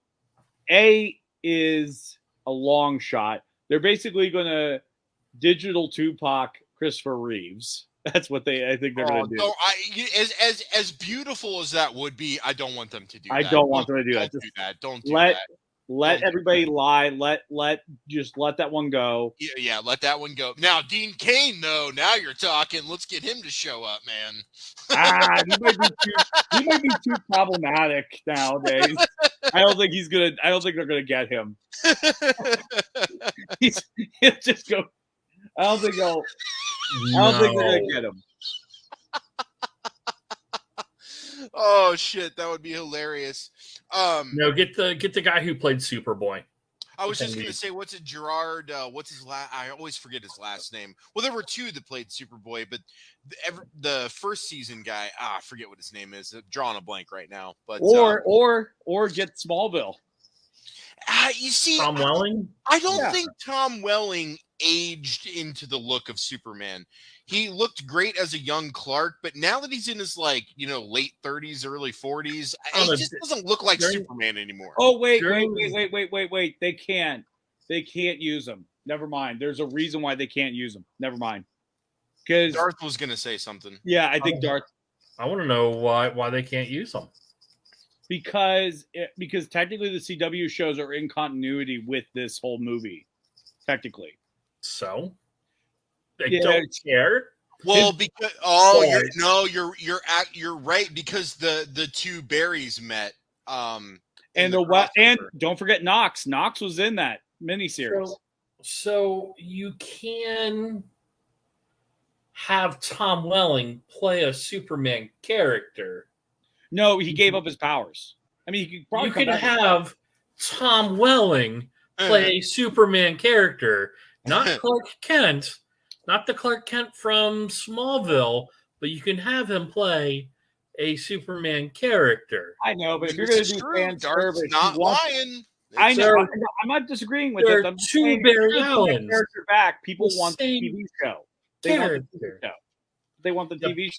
Speaker 1: A is a long shot. They're basically going to digital Tupac Christopher Reeves. That's what I think they're going to do.
Speaker 2: As beautiful as that would be, I don't want them to do that.
Speaker 1: I don't want them to do that.
Speaker 2: Don't do that. Don't do that.
Speaker 1: Let everybody lie. Let that one go.
Speaker 2: Yeah, let that one go. Now, Dean Cain, though, now you're talking. Let's get him to show up, man.
Speaker 1: He might be too problematic nowadays. I don't think they're gonna get him. He'll just go. I don't think they're gonna get him.
Speaker 2: Oh shit, that would be hilarious.
Speaker 3: No, get the guy who played Superboy.
Speaker 2: I was just gonna say, what's it, Gerard? What's his last? I always forget his last name. Well, there were two that played Superboy, but the first season guy, I forget what his name is. I'm drawing a blank right now. But
Speaker 1: or get Smallville.
Speaker 2: You see,
Speaker 3: Tom Welling.
Speaker 2: I don't think Tom Welling aged into the look of Superman. He looked great as a young Clark, but now that he's in his late 30s, early 40s, he just doesn't look like Superman anymore.
Speaker 1: Oh wait! They can't use him. Never mind. There's a reason why they can't use him. Never mind. Because
Speaker 2: Darth was going to say something.
Speaker 1: Yeah, I think Darth.
Speaker 3: I want to know why they can't use him.
Speaker 1: Because technically the CW shows are in continuity with this whole movie. Technically.
Speaker 3: So they don't care.
Speaker 2: Well, because you're right, because the two Barrys met. And
Speaker 1: don't forget Knox. Knox was in that miniseries.
Speaker 3: So you can have Tom Welling play a Superman character.
Speaker 1: No, he gave up his powers. I mean,
Speaker 3: you could have Tom Welling play a Superman character, not Clark Kent, not the Clark Kent from Smallville, but you can have him play a Superman character.
Speaker 1: I know, but if you're going to do fan service,
Speaker 2: not lying.
Speaker 1: I know. I'm not disagreeing with it. I'm
Speaker 3: two Barry Allens.
Speaker 1: Character back. People want the TV show. They want the TV show.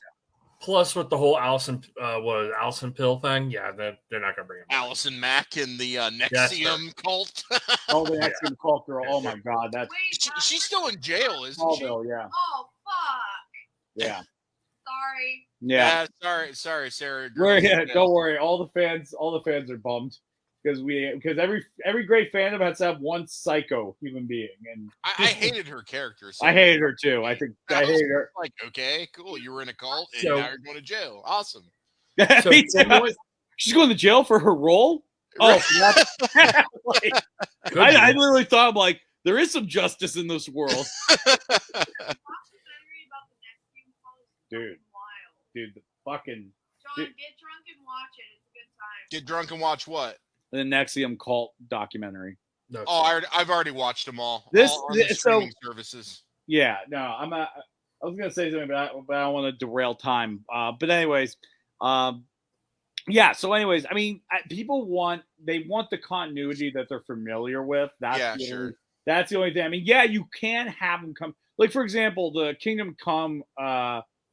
Speaker 3: Plus, with the whole Allison pill thing, they're not going to bring him.
Speaker 2: Allison Mack and the Nexium cult.
Speaker 1: Oh, the Nexium cult girl. Oh my God,
Speaker 2: she's still in jail, isn't she?
Speaker 1: Oh yeah.
Speaker 4: Oh fuck.
Speaker 1: Yeah.
Speaker 4: Sorry.
Speaker 1: Yeah.
Speaker 2: Sorry, Sarah.
Speaker 1: Don't worry. All the fans are bummed because every great fandom has to have one psycho human being, and
Speaker 2: I hated her character.
Speaker 1: So I hated her too. I hated her.
Speaker 2: Like, okay, cool. You were in a cult, and now you're going to jail. Awesome.
Speaker 1: She's going to jail for her role. Oh, I literally thought, I'm like, there is some justice in this world. Dude, the fucking.
Speaker 4: John, get drunk and watch it. It's a good time.
Speaker 2: Get drunk and watch what?
Speaker 1: The Nexium cult documentary.
Speaker 3: No,
Speaker 2: I've already watched them all. On the streaming services.
Speaker 1: Yeah, no, I'm not. I was gonna say something, but I don't want to derail time. But anyways, yeah. So anyways, I mean, people want the continuity that they're familiar with. That's
Speaker 2: sure.
Speaker 1: That's the only thing. I mean, yeah, you can have them come. Like for example, the Kingdom Come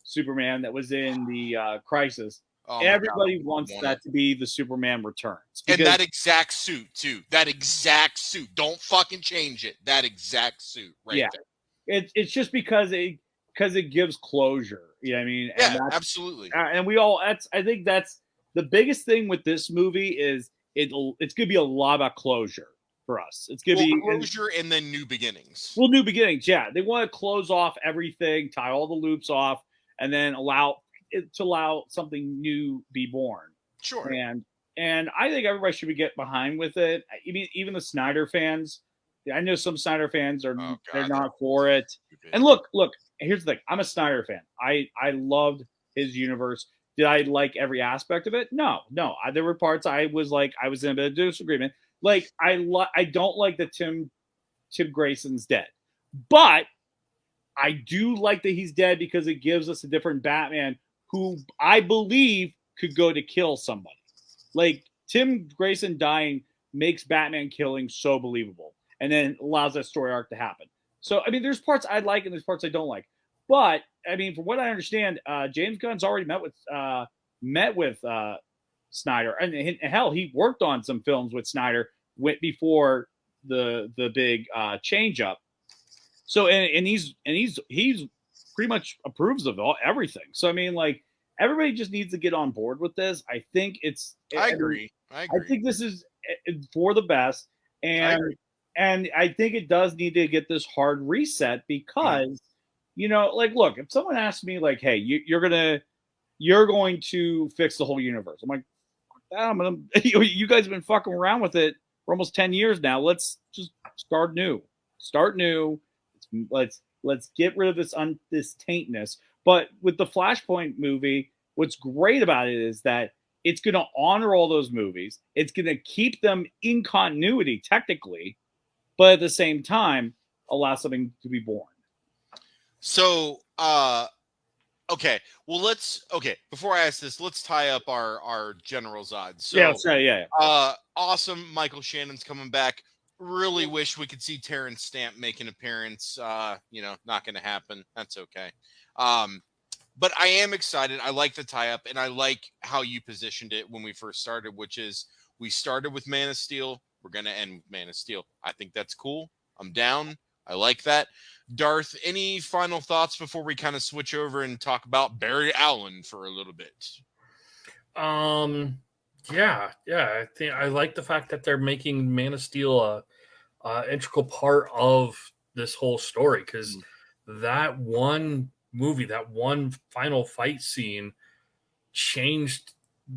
Speaker 1: Superman that was in the Crisis. Oh everybody wants that to be the Superman Returns.
Speaker 2: And that exact suit, too. That exact suit. Don't fucking change it. That exact suit there.
Speaker 1: It's just because it gives closure. You know what I mean?
Speaker 2: Yeah, absolutely.
Speaker 1: And I think that's the biggest thing with this movie is it's going to be a lot about closure for us. It's going to be
Speaker 2: closure and then new beginnings.
Speaker 1: Well, new beginnings, yeah. They want to close off everything, tie all the loops off, and then allow something new be born.
Speaker 2: Sure.
Speaker 1: And I think everybody should get behind with it. Even the Snyder fans. I know some Snyder fans they're not for it. And look, here's the thing. I'm a Snyder fan. I loved his universe. Did I like every aspect of it? No. There were parts I was in a bit of disagreement. Like I don't like that Tim Grayson's dead. But I do like that he's dead because it gives us a different Batman who I believe could go to kill somebody. Like Tim Grayson dying makes Batman killing so believable and then allows that story arc to happen. So, I mean, there's parts I like and there's parts I don't like. But, I mean, from what I understand, James Gunn's already met with met with Snyder, and hell, he worked on some films with Snyder before the big change up. So and he's pretty much approves of everything. So I mean, like, everybody just needs to get on board with this. I think
Speaker 2: I agree.
Speaker 1: I think this is for the best,
Speaker 2: I
Speaker 1: and
Speaker 2: agree.
Speaker 1: I think it does need to get this hard reset because like, look, if someone asks me like, hey, you're going to fix the whole universe, I'm like, I'm gonna you guys have been fucking around with it for almost 10 years now. Let's just start new. Let's get rid of this taintness. But with the Flashpoint movie, what's great about it is that it's going to honor all those movies. It's going to keep them in continuity technically, but at the same time allow something to be born.
Speaker 2: So, okay. Well, before I ask this, let's tie up our general Zod. So,
Speaker 1: yeah.
Speaker 2: Awesome. Michael Shannon's coming back. Really wish we could see Terrence Stamp make an appearance. Not going to happen. That's okay. But I am excited. I like the tie-up, and I like how you positioned it when we first started, which is we started with Man of Steel. We're going to end with Man of Steel. I think that's cool. I'm down. I like that. Darth, any final thoughts before we kind of switch over and talk about Barry Allen for a little bit?
Speaker 3: Yeah. I think I like the fact that they're making Man of Steel a integral part of this whole story, because that one movie, that one final fight scene, changed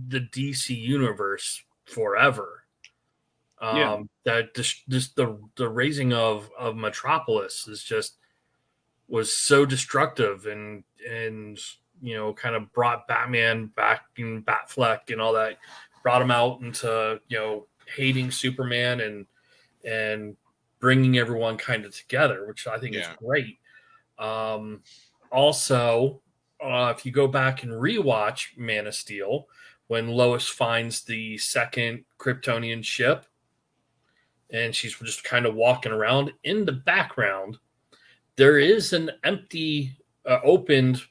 Speaker 3: the DC universe forever. That just the raising of Metropolis was so destructive and kind of brought Batman back in Batfleck and all that, brought him out into hating Superman and bringing everyone kind of together, which I think is great. Also, if you go back and rewatch Man of Steel, when Lois finds the second Kryptonian ship and she's just kind of walking around, in the background, there is an empty, opened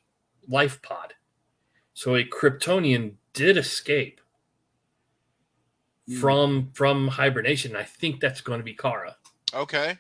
Speaker 3: life pod. So a Kryptonian did escape from hibernation. I think that's going to be Kara.
Speaker 2: Okay.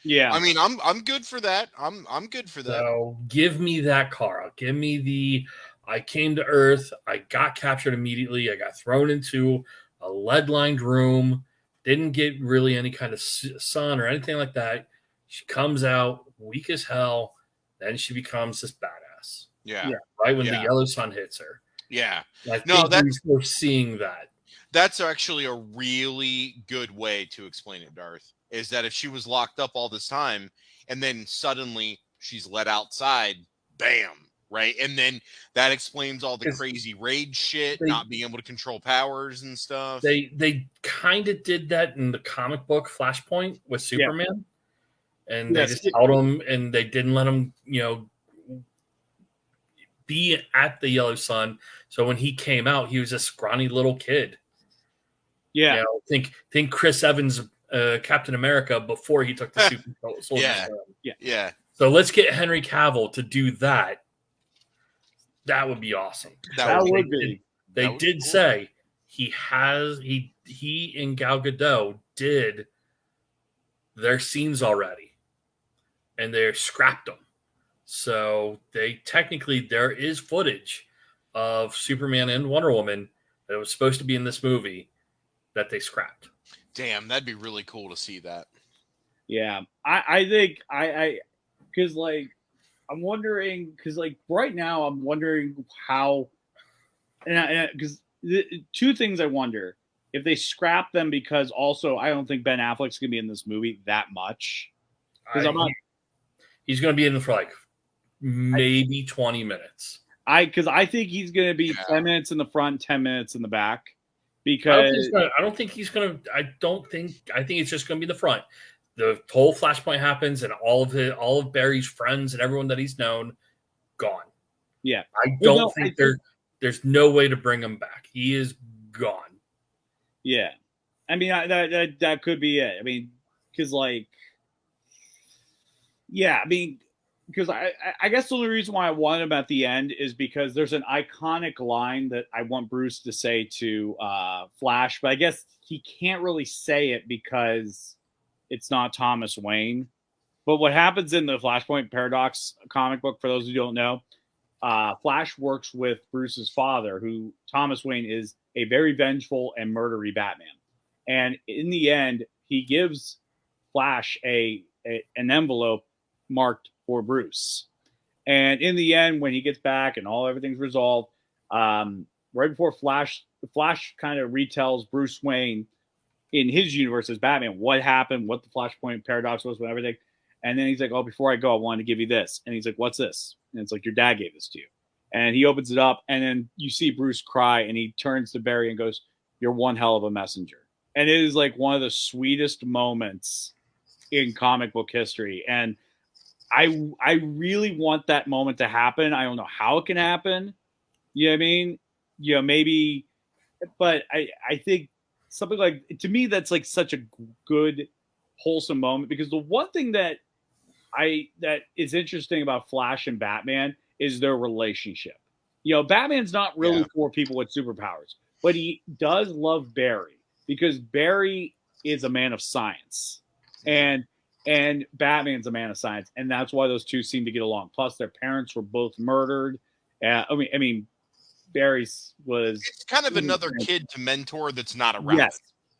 Speaker 1: Yeah.
Speaker 2: I mean, I'm good for that. I'm good for that.
Speaker 3: So give me that Kara. Give me I came to Earth. I got captured immediately. I got thrown into a lead-lined room. Didn't get really any kind of sun or anything like that. She comes out weak as hell. Then she becomes this badass.
Speaker 2: Yeah.
Speaker 3: Right when the yellow sun hits her.
Speaker 2: Yeah.
Speaker 3: I think we're seeing that.
Speaker 2: That's actually a really good way to explain it, Darth, is that if she was locked up all this time and then suddenly she's let outside, bam, right? And then that explains all the crazy rage shit, not being able to control powers and stuff.
Speaker 3: They kind of did that in the comic book Flashpoint with Superman. And they just held him and they didn't let him, be at the yellow sun. So when he came out, he was a scrawny little kid.
Speaker 1: Yeah.
Speaker 3: Think Chris Evans, Captain America, before he took the super soldier serum.
Speaker 2: Yeah.
Speaker 3: So let's get Henry Cavill to do that. That would be awesome.
Speaker 1: That would be.
Speaker 3: They did say he and Gal Gadot did their scenes already, and they scrapped them. So there is footage of Superman and Wonder Woman that was supposed to be in this movie that they scrapped.
Speaker 2: Damn, that'd be really cool to see that.
Speaker 1: Yeah, I think because like I'm wondering, because like right now I'm wondering how, and because two things I wonder if they scrap them, because also I don't think Ben Affleck's gonna be in this movie that much.
Speaker 3: He's gonna be in it for like maybe 20 minutes.
Speaker 1: Because I think he's gonna be 10 minutes in the front, 10 minutes in the back. Because
Speaker 3: I think it's just gonna be the front. The whole Flashpoint happens, and all of Barry's friends and everyone that he's known gone.
Speaker 1: Yeah,
Speaker 3: I don't think there's no way to bring him back. He is gone.
Speaker 1: Yeah, I mean that could be it. I mean, because like, yeah, I mean, because I guess the only reason why I want him at the end is because there's an iconic line that I want Bruce to say to Flash, but I guess he can't really say it because it's not Thomas Wayne. But what happens in the Flashpoint Paradox comic book, for those who don't know, Flash works with Bruce's father, who Thomas Wayne is a very vengeful and murdery Batman. And in the end, he gives Flash an envelope marked for Bruce. And in the end, when he gets back and everything's resolved, right before Flash kind of retells Bruce Wayne in his universe as Batman what happened, what the Flashpoint Paradox was, and everything. And then he's like, "Oh, before I go, I wanted to give you this." And he's like, "What's this?" And it's like, "Your dad gave this to you." And he opens it up, and then you see Bruce cry, and he turns to Barry and goes, "You're one hell of a messenger." And it is like one of the sweetest moments in comic book history. And I really want that moment to happen. I don't know how it can happen. You know what I mean? Maybe, but I think something like, to me, that's like such a good, wholesome moment, because the one thing that is interesting about Flash and Batman is their relationship. Batman's not really for people with superpowers, but he does love Barry because Barry is a man of science, and Batman's a man of science, and that's why those two seem to get along. Plus, their parents were both murdered. I mean, Barry's was.
Speaker 2: It's kind of another kid to mentor that's not around.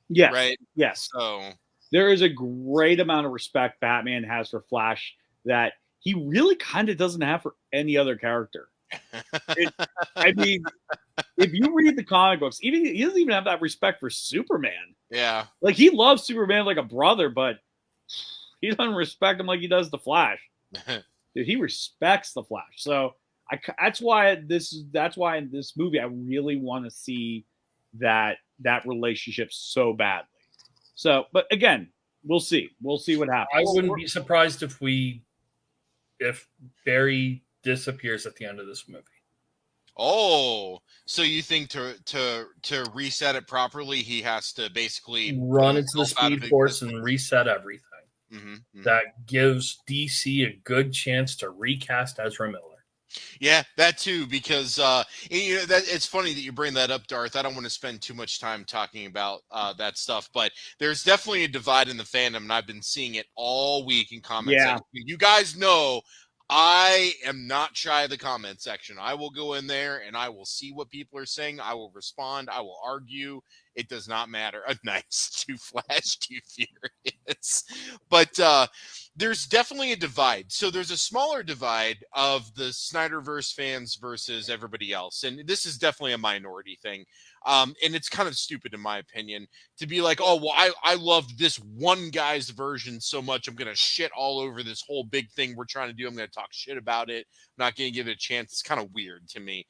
Speaker 1: Yes.
Speaker 2: Right.
Speaker 1: Yes.
Speaker 2: So
Speaker 1: there is a great amount of respect Batman has for Flash that he really kind of doesn't have for any other character. I mean, if you read the comic books, he doesn't even have that respect for Superman.
Speaker 2: Yeah.
Speaker 1: Like, he loves Superman like a brother, but he doesn't respect him like he does the Flash. Dude, he respects the Flash. So that's why in this movie I really want to see that relationship so badly. So, but again, we'll see. We'll see what happens.
Speaker 3: I wouldn't be surprised if Barry disappears at the end of this movie.
Speaker 2: Oh, so you think to reset it properly, he has to basically
Speaker 3: run into the Speed Force and reset everything.
Speaker 2: Mm-hmm.
Speaker 3: That gives DC a good chance to recast Ezra Miller.
Speaker 2: Yeah, that too, because that it's funny that you bring that up, Darth. I don't want to spend too much time talking about that stuff, but there's definitely a divide in the fandom, and I've been seeing it all week in comments.
Speaker 1: Yeah.
Speaker 2: You guys know I am not shy of the comment section. I will go in there and I will see what people are saying. I will respond. I will argue. It does not matter. Nice. Too Flash, too furious. But there's definitely a divide. So there's a smaller divide of the Snyderverse fans versus everybody else. And this is definitely a minority thing. And it's kind of stupid, in my opinion, to be like, oh, well, I loved this one guy's version so much, I'm going to shit all over this whole big thing we're trying to do. I'm going to talk shit about it. I'm not going to give it a chance. It's kind of weird to me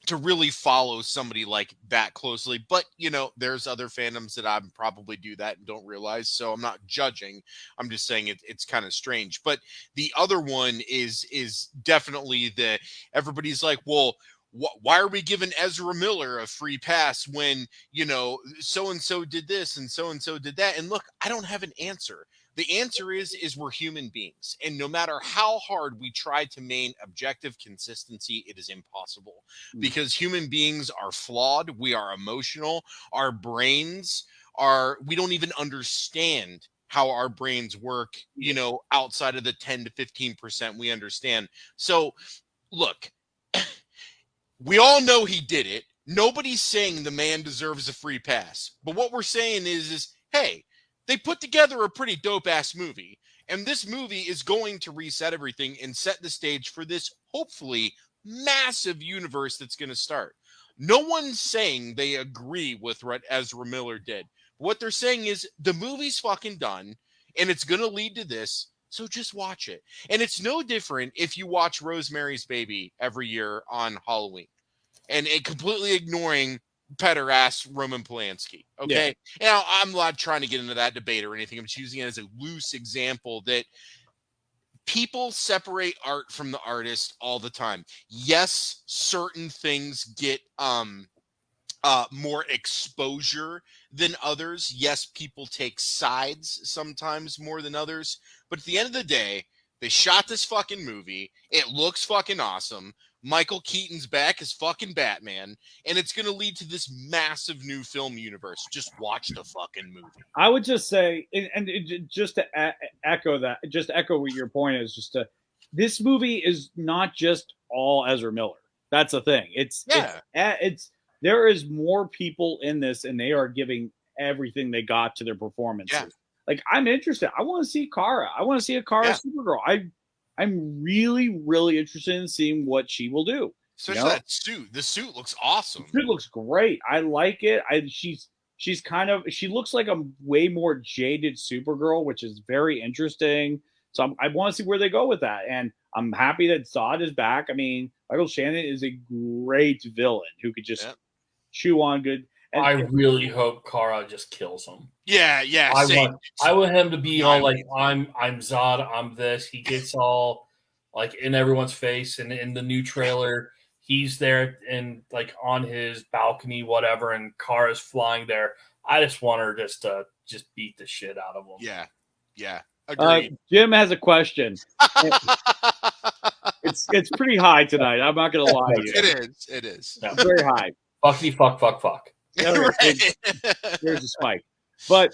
Speaker 2: to really follow somebody like that closely. But, there's other fandoms that I probably do that and don't realize. So I'm not judging. I'm just saying it's kind of strange. But the other one is definitely everybody's like, well, why are we giving Ezra Miller a free pass when, so-and-so did this and so-and-so did that? And look, I don't have an answer. The answer is we're human beings. And no matter how hard we try to maintain objective consistency, it is impossible because human beings are flawed. We are emotional. Our brains we don't even understand how our brains work, outside of the 10 to 15% we understand. So look, we all know he did it. Nobody's saying the man deserves a free pass. But what we're saying is hey, they put together a pretty dope-ass movie. And this movie is going to reset everything and set the stage for this, hopefully, massive universe that's going to start. No one's saying they agree with what Ezra Miller did. What they're saying is the movie's fucking done, and it's going to lead to this. So just watch it. And it's no different if you watch Rosemary's Baby every year on Halloween and completely ignoring pederast Roman Polanski. Okay. Yeah. Now, I'm not trying to get into that debate or anything. I'm just using it as a loose example that people separate art from the artist all the time. Yes, certain things get more exposure than others. Yes, people take sides sometimes more than others. But at the end of the day, They shot this fucking movie. It looks fucking awesome. Michael Keaton's back as fucking Batman, and it's going to lead to this massive new film universe. Just watch the fucking movie.
Speaker 1: I would just say, just to echo that, just echo what your point is, this movie is not just all Ezra Miller. That's the thing. It's there is more people in this, and they are giving everything they got to their performances.
Speaker 2: Yeah.
Speaker 1: Like, I'm interested. I want to see Kara. I want to see a Kara Supergirl. I'm really, really interested in seeing what she will do.
Speaker 2: Especially that suit. The suit looks awesome.
Speaker 1: The suit looks great. I like it. She looks like a way more jaded Supergirl, which is very interesting. So I want to see where they go with that. And I'm happy that Zod is back. I mean, Michael Shannon is a great villain who could just chew on good. And
Speaker 3: I really hope Kara just kills him.
Speaker 2: Yeah.
Speaker 3: I want him to be all like, I'm Zod, I'm this. He gets all like in everyone's face, and in the new trailer, he's there and like on his balcony, whatever, and Kara's flying there. I just want her just to beat the shit out of him.
Speaker 2: Yeah. Agreed.
Speaker 1: Jim has a question. It's pretty high tonight. I'm not gonna lie to you.
Speaker 2: It is.
Speaker 1: Yeah, very high.
Speaker 3: Fuckity fuck.
Speaker 1: There's a spike. But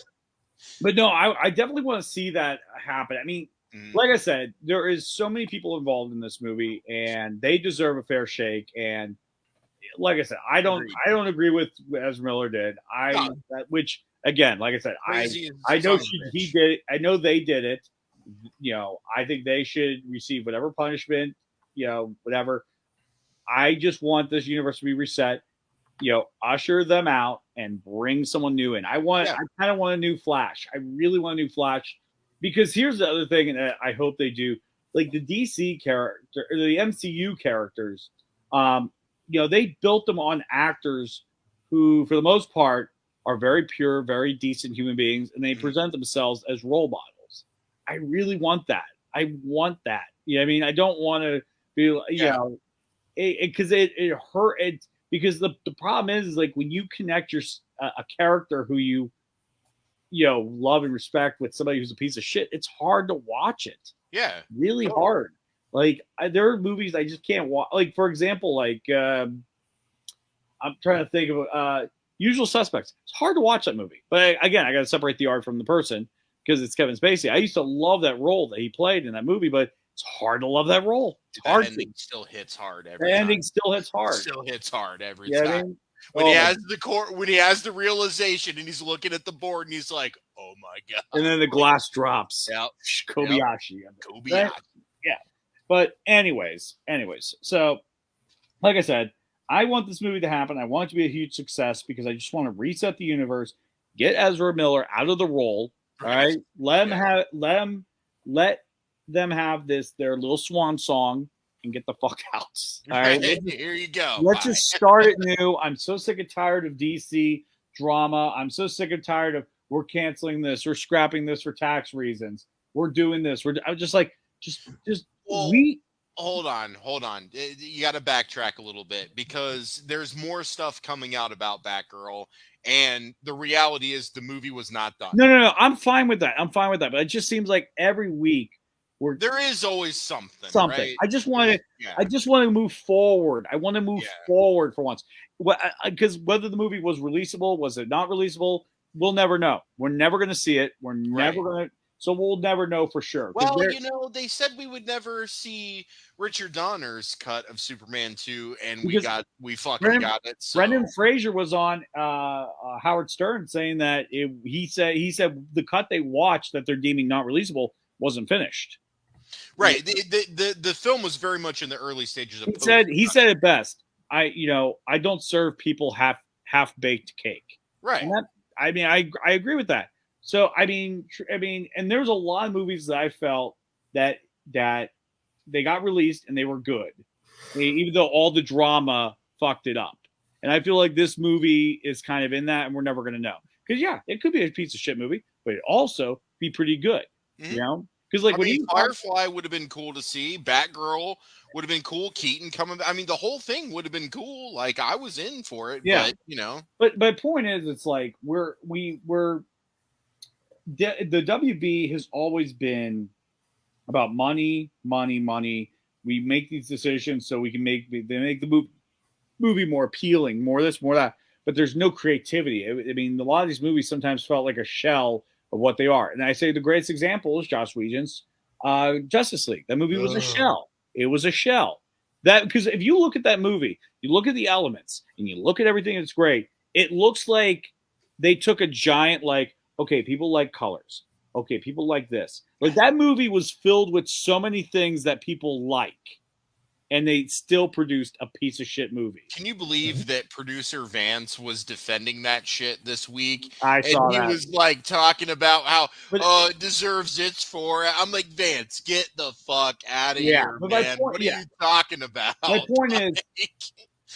Speaker 1: no, I definitely want to see that happen. I mean, like I said, there is so many people involved in this movie, and they deserve a fair shake. And like I said, I don't agree with what Ezra Miller did. Which again, like I said, I know he did it. I know they did it. You know, I think they should receive whatever punishment. You know, whatever. I just want this universe to be reset. You know, usher them out and bring someone new in. I kind of want a new Flash. I really want a new Flash, because here's the other thing that I hope they do. Like the DC character, or the MCU characters, you know, they built them on actors who, for the most part, are very pure, very decent human beings, and they present themselves as role models. I really want that. I want that. You know what I mean? I don't want to be, you know, because it hurt. Because the problem is like when you connect a character who you love and respect with somebody who's a piece of shit, it's hard to watch it.
Speaker 2: Yeah,
Speaker 1: really hard. Like there are movies I just can't watch. Like for example, like I'm trying to think of Usual Suspects. It's hard to watch that movie, but again, I got to separate the art from the person because it's Kevin Spacey. I used to love that role that he played in that movie, but it's hard to love that role. It's hard.
Speaker 2: The ending still hits hard every
Speaker 1: time. The
Speaker 2: ending
Speaker 1: still hits hard.
Speaker 2: Still hits hard every
Speaker 1: time.
Speaker 2: I mean? When he has the realization and he's looking at the board and he's like, "Oh my god!"
Speaker 1: And then the glass drops.
Speaker 2: Yep.
Speaker 1: Kobayashi.
Speaker 2: Kobayashi.
Speaker 1: Yeah. But anyways. So, like I said, I want this movie to happen. I want it to be a huge success because I just want to reset the universe, get Ezra Miller out of the role. All right. Let them have their little swan song and get the fuck out. All right.
Speaker 2: Here you go.
Speaker 1: Let's just start it new. I'm so sick and tired of DC drama. I'm so sick and tired of we're canceling this, we're scrapping this for tax reasons. We're doing this. I'm just like,
Speaker 2: hold on. You got to backtrack a little bit because there's more stuff coming out about Batgirl, and the reality is the movie was not done.
Speaker 1: No. I'm fine with that. But it just seems like every week
Speaker 2: there is always something. Right?
Speaker 1: I just want to move forward. I want to move forward for once. Because whether the movie was releasable, was it not releasable, we'll never know. We're never going to see it. We're never going to. So we'll never know for sure.
Speaker 2: Well, they said we would never see Richard Donner's cut of Superman 2, and we fucking got it. So.
Speaker 1: Brendan Fraser was on Howard Stern saying that he said the cut they watched that they're deeming not releasable wasn't finished.
Speaker 2: Right. The film was very much in the early stages of.
Speaker 1: He said it best. I don't serve people half baked cake.
Speaker 2: Right.
Speaker 1: And I agree with that. So I mean, and there's a lot of movies that I felt that they got released and they were good, even though all the drama fucked it up. And I feel like this movie is kind of in that, and we're never going to know. Because it could be a piece of shit movie, but it also be pretty good. Mm-hmm. You know, because like
Speaker 2: Firefly would have been cool to see. Batgirl would have been cool. Keaton coming. I mean, the whole thing would have been cool. Like I was in for it.
Speaker 1: Yeah.
Speaker 2: But
Speaker 1: But point is, it's like we're the WB has always been about money, money, money. We make these decisions so we can make the movie more appealing, more this, more that. But there's no creativity. I mean, a lot of these movies sometimes felt like a shell of what they are. And I say the greatest example is Joss Whedon's Justice League. That movie was a shell. It was a shell. That because if you look at that movie, you look at the elements and you look at everything that's great, it looks like they took a giant okay, people like colors. Okay, people like this. Like that movie was filled with so many things that people like, and they still produced a piece of shit movie.
Speaker 2: Can you believe that producer Vance was defending that shit this week?
Speaker 1: I saw
Speaker 2: he
Speaker 1: that.
Speaker 2: was like talking about how it deserves its for. I'm like, Vance, get the fuck out of here, man. What are you talking about?
Speaker 1: My point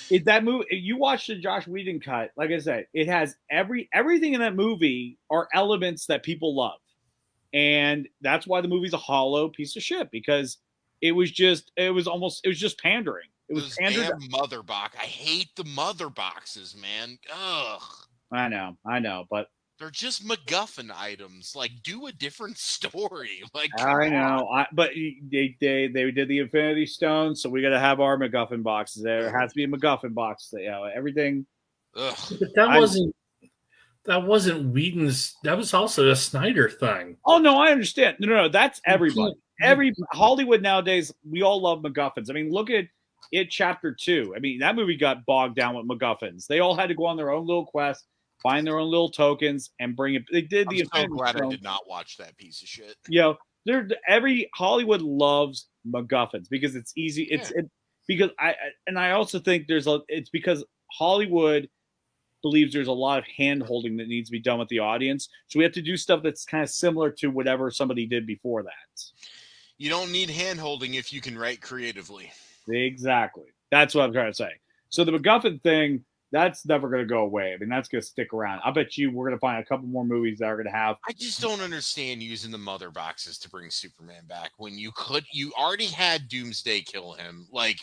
Speaker 1: is that movie. If you watch the Josh Whedon cut, like I said, it has everything in that movie are elements that people love, and that's why the movie's a hollow piece of shit because it was just pandering. It was
Speaker 2: pandering. Mother box. I hate the mother boxes, man. Ugh.
Speaker 1: I know, but
Speaker 2: they're just MacGuffin items. Like, do a different story. Like,
Speaker 1: I know, but they did the Infinity Stone, so we got to have our MacGuffin boxes. There has to be a MacGuffin box. Everything.
Speaker 3: Ugh. But that wasn't Whedon's. That was also a Snyder thing.
Speaker 1: Oh no, I understand. No, that's everybody. Every Hollywood nowadays, we all love MacGuffins. I mean, look at it, Chapter 2. I mean, that movie got bogged down with MacGuffins. They all had to go on their own little quest, find their own little tokens, and bring it. They did the.
Speaker 2: I'm so glad I did not watch that piece of shit.
Speaker 1: Every Hollywood loves MacGuffins because it's easy. Because I also think it's because Hollywood believes there's a lot of hand holding that needs to be done with the audience. So we have to do stuff that's kind of similar to whatever somebody did before that.
Speaker 2: You don't need hand holding if you can write creatively.
Speaker 1: Exactly. That's what I'm trying to say. So the MacGuffin thing, that's never going to go away. I mean, that's going to stick around. I bet you we're going to find a couple more movies that are going to have.
Speaker 2: I just don't understand using the mother boxes to bring Superman back when you already had Doomsday kill him. Like,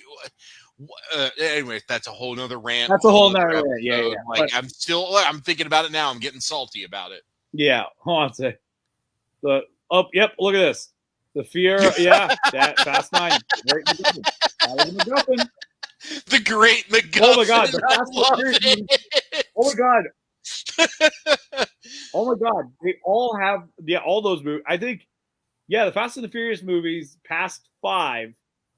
Speaker 2: anyway, that's a whole nother rant.
Speaker 1: That's a whole nother rant. Yeah.
Speaker 2: Like, I'm thinking about it now. I'm getting salty about it.
Speaker 1: Yeah. Hold on a sec. Yep. Look at this. The fear. Yeah. That Fast 9. Great MacGuffin. That was a MacGuffin.
Speaker 2: The great MacGuffin.
Speaker 1: Oh my God. Oh my God. Oh my God. They all have all those movies. I think, the Fast and the Furious movies, past 5,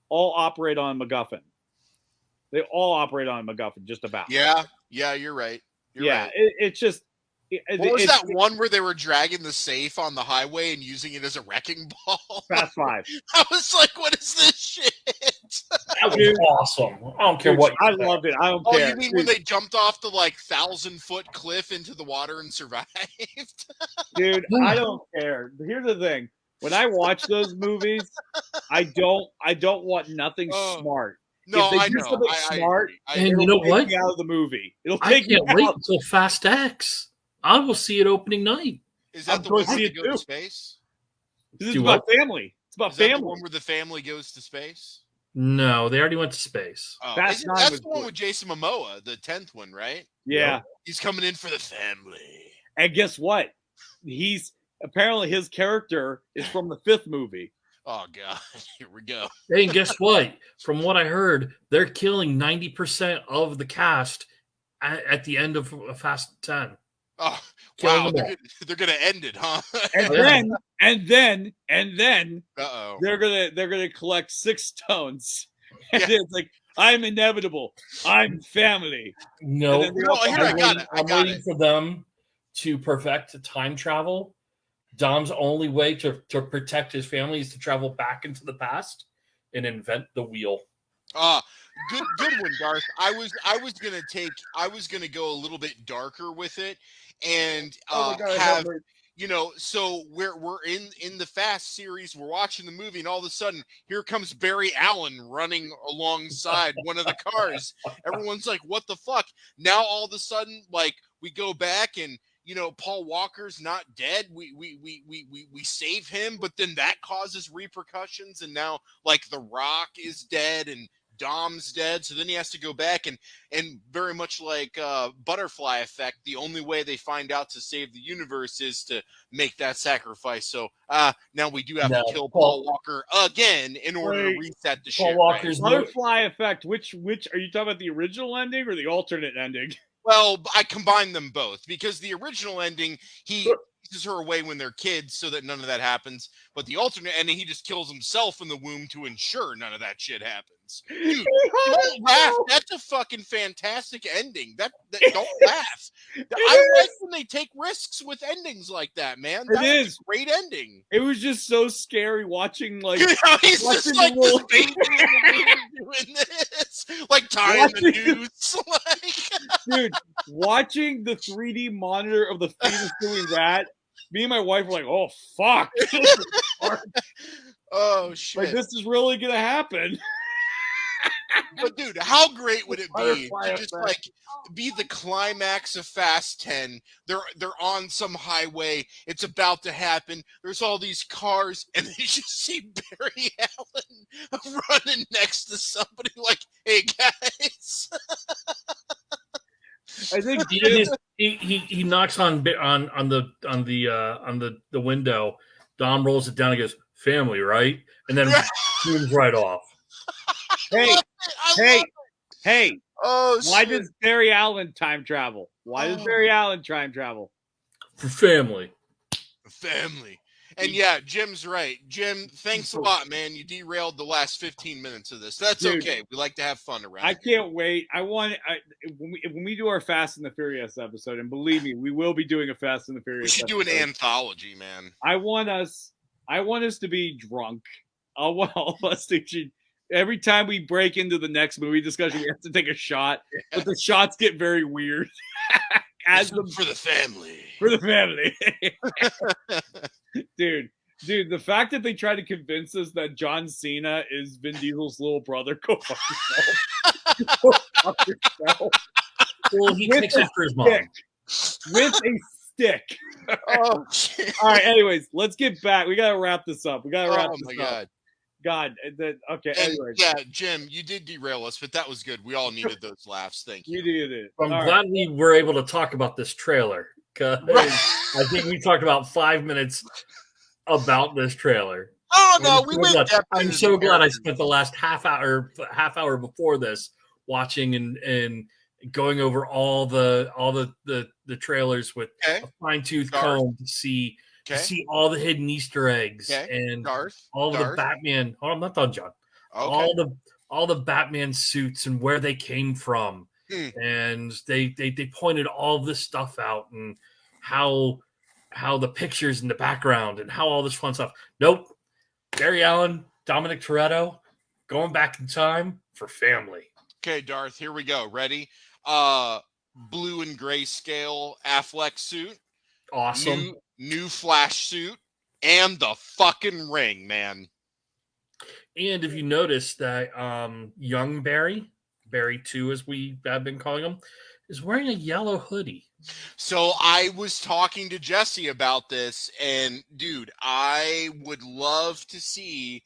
Speaker 1: all operate on MacGuffin. They all operate on MacGuffin, just about.
Speaker 2: Yeah, you're right. You're right.
Speaker 1: It's just.
Speaker 2: What was that one where they were dragging the safe on the highway and using it as a wrecking ball?
Speaker 1: Fast 5.
Speaker 2: I was like, what is this shit?
Speaker 3: That was awesome. I don't care what
Speaker 1: I loved it. I don't care.
Speaker 2: You mean when they jumped off the 1,000-foot cliff into the water and survived?
Speaker 1: Dude, I don't care. Here's the thing. When I watch those movies, I don't want nothing smart.
Speaker 2: No,
Speaker 1: if they do something smart, and you know what? Me out of the movie. It'll take me out.
Speaker 3: I can't wait until Fast X. I will see it opening night.
Speaker 2: Is that the one where they go to space?
Speaker 1: This is about family. It's about family.
Speaker 2: That the one where the family goes to space?
Speaker 3: No, they already went to space.
Speaker 2: Oh, that's the one with Jason Momoa, the 10th one, right?
Speaker 1: Yeah.
Speaker 2: He's coming in for the family.
Speaker 1: And guess what? Apparently his character is from the 5th movie.
Speaker 2: Oh, God. Here we go.
Speaker 3: Hey, and guess what? From what I heard, they're killing 90% of the cast at the end of Fast 10.
Speaker 2: Oh, wow. They're going to end it, huh?
Speaker 1: And then
Speaker 2: uh-oh.
Speaker 1: They're gonna collect 6 stones. And it's like, I'm inevitable. I'm family.
Speaker 3: No,
Speaker 2: I got it.
Speaker 3: I'm waiting for them to perfect time travel. Dom's only way to protect his family is to travel back into the past and invent the wheel.
Speaker 2: Good one, Darth. I was gonna go a little bit darker with it and so we're in the Fast series, we're watching the movie, and all of a sudden here comes Barry Allen running alongside one of the cars. Everyone's like, what the fuck? Now all of a sudden, like, we go back and Paul Walker's not dead. We save him, but then that causes repercussions, and now like The Rock is dead and Dom's dead, so then he has to go back and very much like Butterfly Effect, the only way they find out to save the universe is to make that sacrifice. So now we do have to kill Paul Walker again in order to reset the shit.
Speaker 3: Walker's
Speaker 1: Butterfly Effect. Which are you talking about, the original ending or the alternate ending?
Speaker 2: Well, I combined them both because the original ending, he chases her away when they're kids so that none of that happens. But the alternate ending, he just kills himself in the womb to ensure none of that shit happens. Dude, don't laugh. That's a fucking fantastic ending. Don't laugh. I like when they take risks with endings like that, man. That is a great ending.
Speaker 1: It was just so scary watching, like,
Speaker 2: he's just like this baby doing this, like tying the noose.
Speaker 1: Dude, watching the 3D monitor of the fetus doing that, me and my wife were like, "Oh fuck!"
Speaker 2: Oh shit!
Speaker 1: Like, this is really gonna happen.
Speaker 2: But dude, how great would it be to just like be the climax of Fast 10? They're on some highway. It's about to happen. There's all these cars, and they just see Barry Allen running next to somebody. Like, hey guys.
Speaker 1: I think
Speaker 3: he knocks on the window. Dom rolls it down and goes, "Family, right?" And then zooms right off.
Speaker 1: Hey!
Speaker 2: Oh,
Speaker 1: why
Speaker 2: shit.
Speaker 1: does Barry Allen time travel? Why does Barry Allen time travel?
Speaker 3: For family.
Speaker 2: Family. And yeah, Jim's right. Jim, thanks a lot, man. You derailed the last 15 minutes of this. That's okay. We like to have fun around.
Speaker 1: I can't wait. When we do our Fast and the Furious episode, and believe me, we will be doing a Fast and the Furious.
Speaker 2: We should do an anthology, man.
Speaker 1: I want us to be drunk. I want all of us to. Every time we break into the next movie discussion, we have to take a shot, but the shots get very weird.
Speaker 2: For the family.
Speaker 1: For the family. Dude, the fact that they try to convince us that John Cena is Vin Diesel's little brother, go fuck yourself. Go fuck yourself.
Speaker 3: Well, he takes after his mom.
Speaker 1: With a stick.
Speaker 2: Oh, shit.
Speaker 1: All right, anyways, let's get back. We got to wrap this up.
Speaker 2: Oh, my God.
Speaker 1: Okay.
Speaker 2: And
Speaker 1: anyways.
Speaker 2: yeah, Jim, you did derail us, but that was good. We all needed those laughs. Thank you.
Speaker 1: You did it.
Speaker 3: I'm glad we were able to talk about this trailer because I think we talked about 5 minutes about this trailer.
Speaker 2: Oh no,
Speaker 3: I'm so glad I spent the last half hour before this watching and going over all the trailers with a fine-tooth comb to see. To see all the hidden Easter eggs and all the Batman. Oh, I'm not done, John. Okay. All the Batman suits and where they came from, and they pointed all this stuff out and how the pictures in the background and how all this fun stuff. Nope, Barry Allen, Dominic Toretto, going back in time for family.
Speaker 2: Okay, Darth, here we go. Ready? Blue and grayscale Affleck suit.
Speaker 3: Awesome.
Speaker 2: New Flash suit and the fucking ring, man.
Speaker 3: And if you notice that young Barry 2, as we have been calling him, is wearing a yellow hoodie.
Speaker 2: So I was talking to Jesse about this, and dude, I would love to see.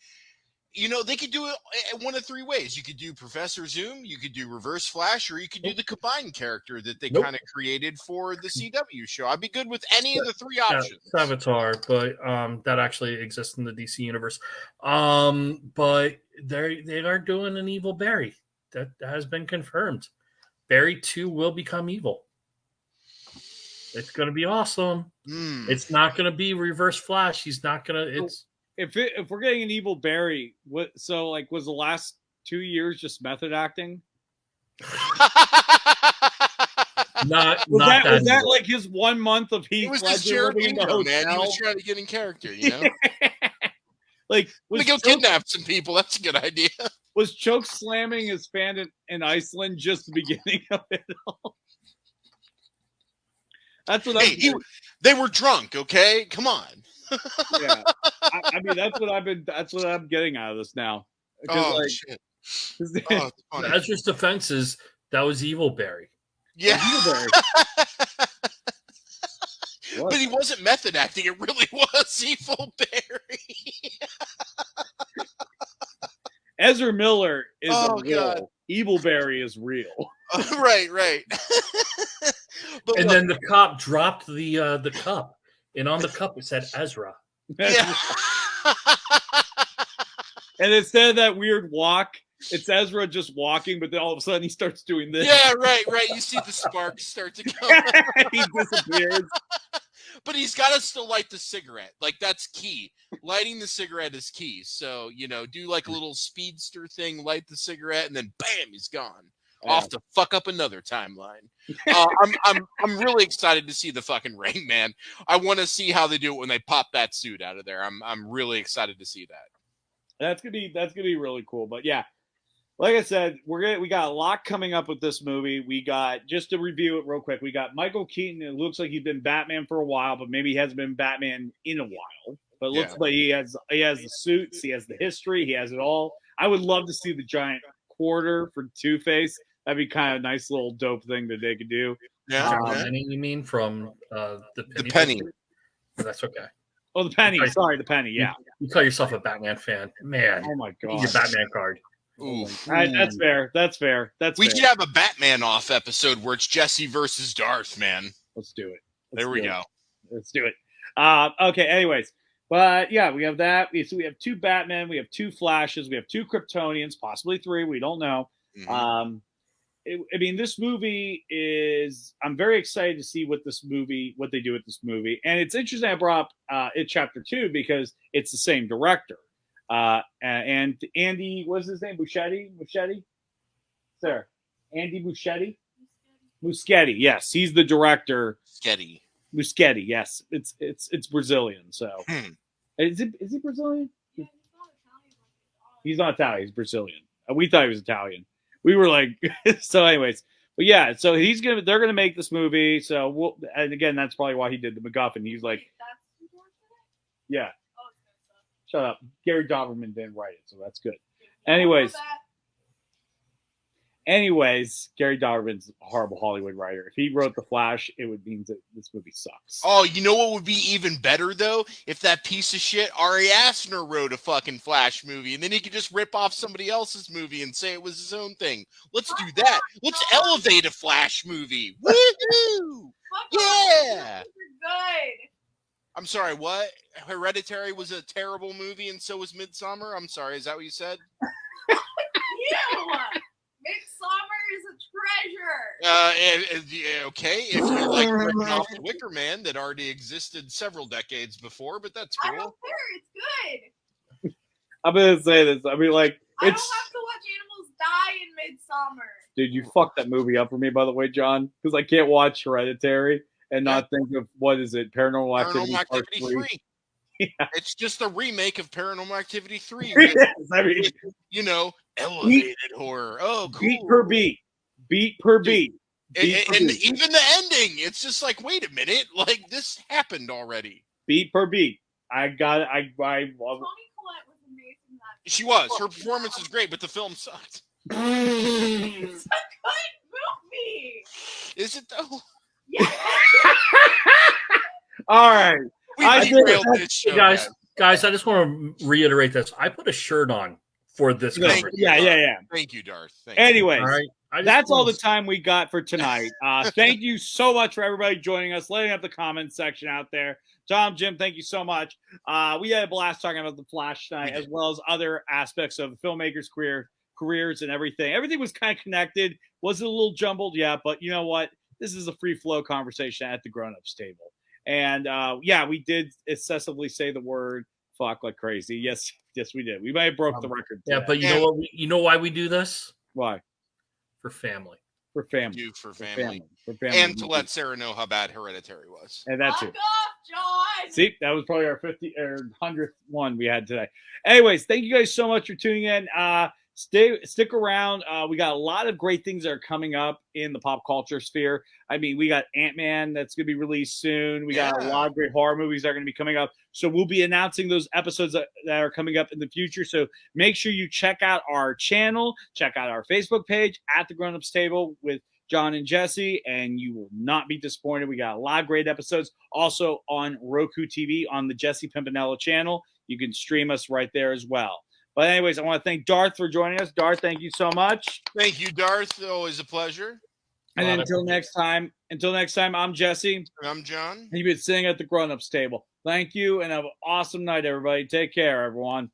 Speaker 2: They could do it one of three ways. You could do Professor Zoom, you could do Reverse Flash, or you could do the combined character that they kind of created for the CW show. I'd be good with any of the three options.
Speaker 3: Savitar, but that actually exists in the DC universe. But they are doing an evil Barry. That has been confirmed. Barry 2 will become evil. It's going to be awesome. It's not going to be Reverse Flash. He's not going to.
Speaker 1: If we're getting an evil Barry, was the last 2 years just method acting? Was that like his 1 month of Heath Ledger living in the hotel?
Speaker 2: Man. He was trying to get in character,
Speaker 1: Like,
Speaker 2: was go kidnap some people. That's a good idea.
Speaker 1: Was choke slamming his fan in Iceland just the beginning of it all? That's what
Speaker 2: they were drunk. Okay, come on.
Speaker 1: Yeah, I mean that's what I'm getting out of this now.
Speaker 2: Oh shit!
Speaker 3: Ezra's defense is that was evil Barry.
Speaker 2: Yeah,
Speaker 1: evil Barry.
Speaker 2: But he wasn't method acting. It really was evil Barry.
Speaker 1: Ezra Miller is
Speaker 2: Oh,
Speaker 1: a role. Evil Barry is real.
Speaker 2: Right.
Speaker 3: And then the cop dropped the cup, and on the cup it said Ezra.
Speaker 2: Yeah.
Speaker 1: And instead of that weird walk, it's Ezra just walking, but then all of a sudden he starts doing this.
Speaker 2: Yeah, right. You see the sparks start to go.
Speaker 1: He disappears.
Speaker 2: But he's got to still light the cigarette. Like, that's key. Lighting the cigarette is key. So, do like a little speedster thing, light the cigarette, and then bam, he's gone. Yeah. Off to fuck up another timeline. I'm really excited to see the fucking Rain Man. I want to see how they do it when they pop that suit out of there. I'm really excited to see that.
Speaker 1: That's gonna be really cool. But yeah, like I said, we got a lot coming up with this movie. We got, just to review it real quick, we got Michael Keaton. It looks like he's been Batman for a while, but maybe he hasn't been Batman in a while. But it looks like he has the suits, he has the history, he has it all. I would love to see the giant quarter for Two-Face. That'd be kind of a nice little dope thing that they could do.
Speaker 2: Yeah,
Speaker 3: penny, you mean from the
Speaker 2: penny?
Speaker 3: That's okay.
Speaker 1: Oh, the penny. Sorry, the penny. Yeah.
Speaker 3: You call yourself a Batman fan, man?
Speaker 1: Oh my god,
Speaker 3: your Batman card.
Speaker 2: Ooh.
Speaker 1: That's fair.
Speaker 2: We could have a Batman off episode where it's Jesse versus Darth, man.
Speaker 1: Let's do it.
Speaker 2: There we go.
Speaker 1: Let's do it. Okay. Anyways, but yeah, we have that. So we have 2 Batmen. We have 2 Flashes. We have 2 Kryptonians, possibly 3. We don't know.
Speaker 2: Mm-hmm.
Speaker 1: This movie is. I'm very excited to see what they do with this movie, and it's interesting. I brought up it Chapter 2 because it's the same director. And Andy, what's his name? Muschietti? Sir, Andy Muschietti. Yes, he's the director. Muschietti. Yes, it's Brazilian. So, is he Brazilian?
Speaker 4: Yeah,
Speaker 1: He's not Italian. He's Brazilian. We thought he was Italian. We were like, so. Anyways, but yeah, so they're gonna make this movie. So and again, that's probably why he did the MacGuffin. He's like, yeah. Shut up. Gary Doberman didn't write it, so that's good. Anyways, Gary Doberman's a horrible Hollywood writer. If he wrote The Flash, it would mean that this movie sucks.
Speaker 2: Oh, you know what would be even better, though? If that piece of shit Ari Aster wrote a fucking Flash movie, and then he could just rip off somebody else's movie and say it was his own thing. Let's do that. Let's elevate a Flash movie. Woohoo! Yeah!
Speaker 4: Good.
Speaker 2: I'm sorry, what? Hereditary was a terrible movie, and so was Midsommar? I'm sorry, is that what you said?
Speaker 4: Ew! Midsommar is a treasure.
Speaker 2: Okay, if you like ripping off the Wicker Man that already existed several decades before, but that's cool.
Speaker 4: I don't care. It's good.
Speaker 1: I'm gonna say this. I mean, like,
Speaker 4: I don't have to watch animals die in Midsommar.
Speaker 1: Dude, you fucked that movie up for me, by the way, John, because I can't watch Hereditary and not think of, what is it, Paranormal Activity 3. Yeah.
Speaker 2: It's just a remake of Paranormal Activity 3.
Speaker 1: With,
Speaker 2: elevated horror. Oh, cool.
Speaker 1: Beat per beat.
Speaker 2: And even the ending, it's just like, wait a minute, like this happened already.
Speaker 1: Beat per beat. I got it. I love it.
Speaker 4: Toni Collette was amazing.
Speaker 2: She was. Her performance was great, but the film sucked.
Speaker 4: It's a good movie.
Speaker 2: Is it though?
Speaker 4: Yeah.
Speaker 1: All right.
Speaker 3: Guys, I just want to reiterate this. I put a shirt on for this coverage.
Speaker 1: Yeah.
Speaker 2: Thank you, Darth.
Speaker 1: Anyways,
Speaker 3: all right.
Speaker 1: That's all the time we got for tonight. Thank you so much for everybody joining us, letting up the comments section out there. Tom, Jim, thank you so much. We had a blast talking about The Flash tonight, as well as other aspects of the filmmakers' careers and everything. Everything was kind of connected. Was it a little jumbled? Yeah, but you know what? This is a free-flow conversation at the grown-ups table. And, we did excessively say the word fuck like crazy. Yes, we did. We might have broke the record today.
Speaker 3: Yeah, but you know what? You know why we do this?
Speaker 1: Why?
Speaker 3: For family.
Speaker 1: For family.
Speaker 2: For family.
Speaker 1: And
Speaker 2: to let Sarah know how bad Hereditary was.
Speaker 1: And that's it.
Speaker 4: Fuck off, John!
Speaker 1: See, that was probably our 50 or 100th one we had today. Anyways, thank you guys so much for tuning in. Stick around. We got a lot of great things that are coming up in the pop culture sphere. I mean, we got Ant-Man that's going to be released soon. We got a lot of great horror movies that are going to be coming up. So we'll be announcing those episodes that are coming up in the future. So make sure you check out our channel, check out our Facebook page at the Grown Ups Table with John and Jesse, and you will not be disappointed. We got a lot of great episodes also on Roku TV on the Jesse Pimpinella channel. You can stream us right there as well. But anyways, I want to thank Darth for joining us. Darth, thank you so much.
Speaker 2: Thank you, Darth. Always a pleasure.
Speaker 1: And until next time, I'm Jesse.
Speaker 2: And I'm John.
Speaker 1: And you've been sitting at the grown-ups table. Thank you, and have an awesome night, everybody. Take care, everyone.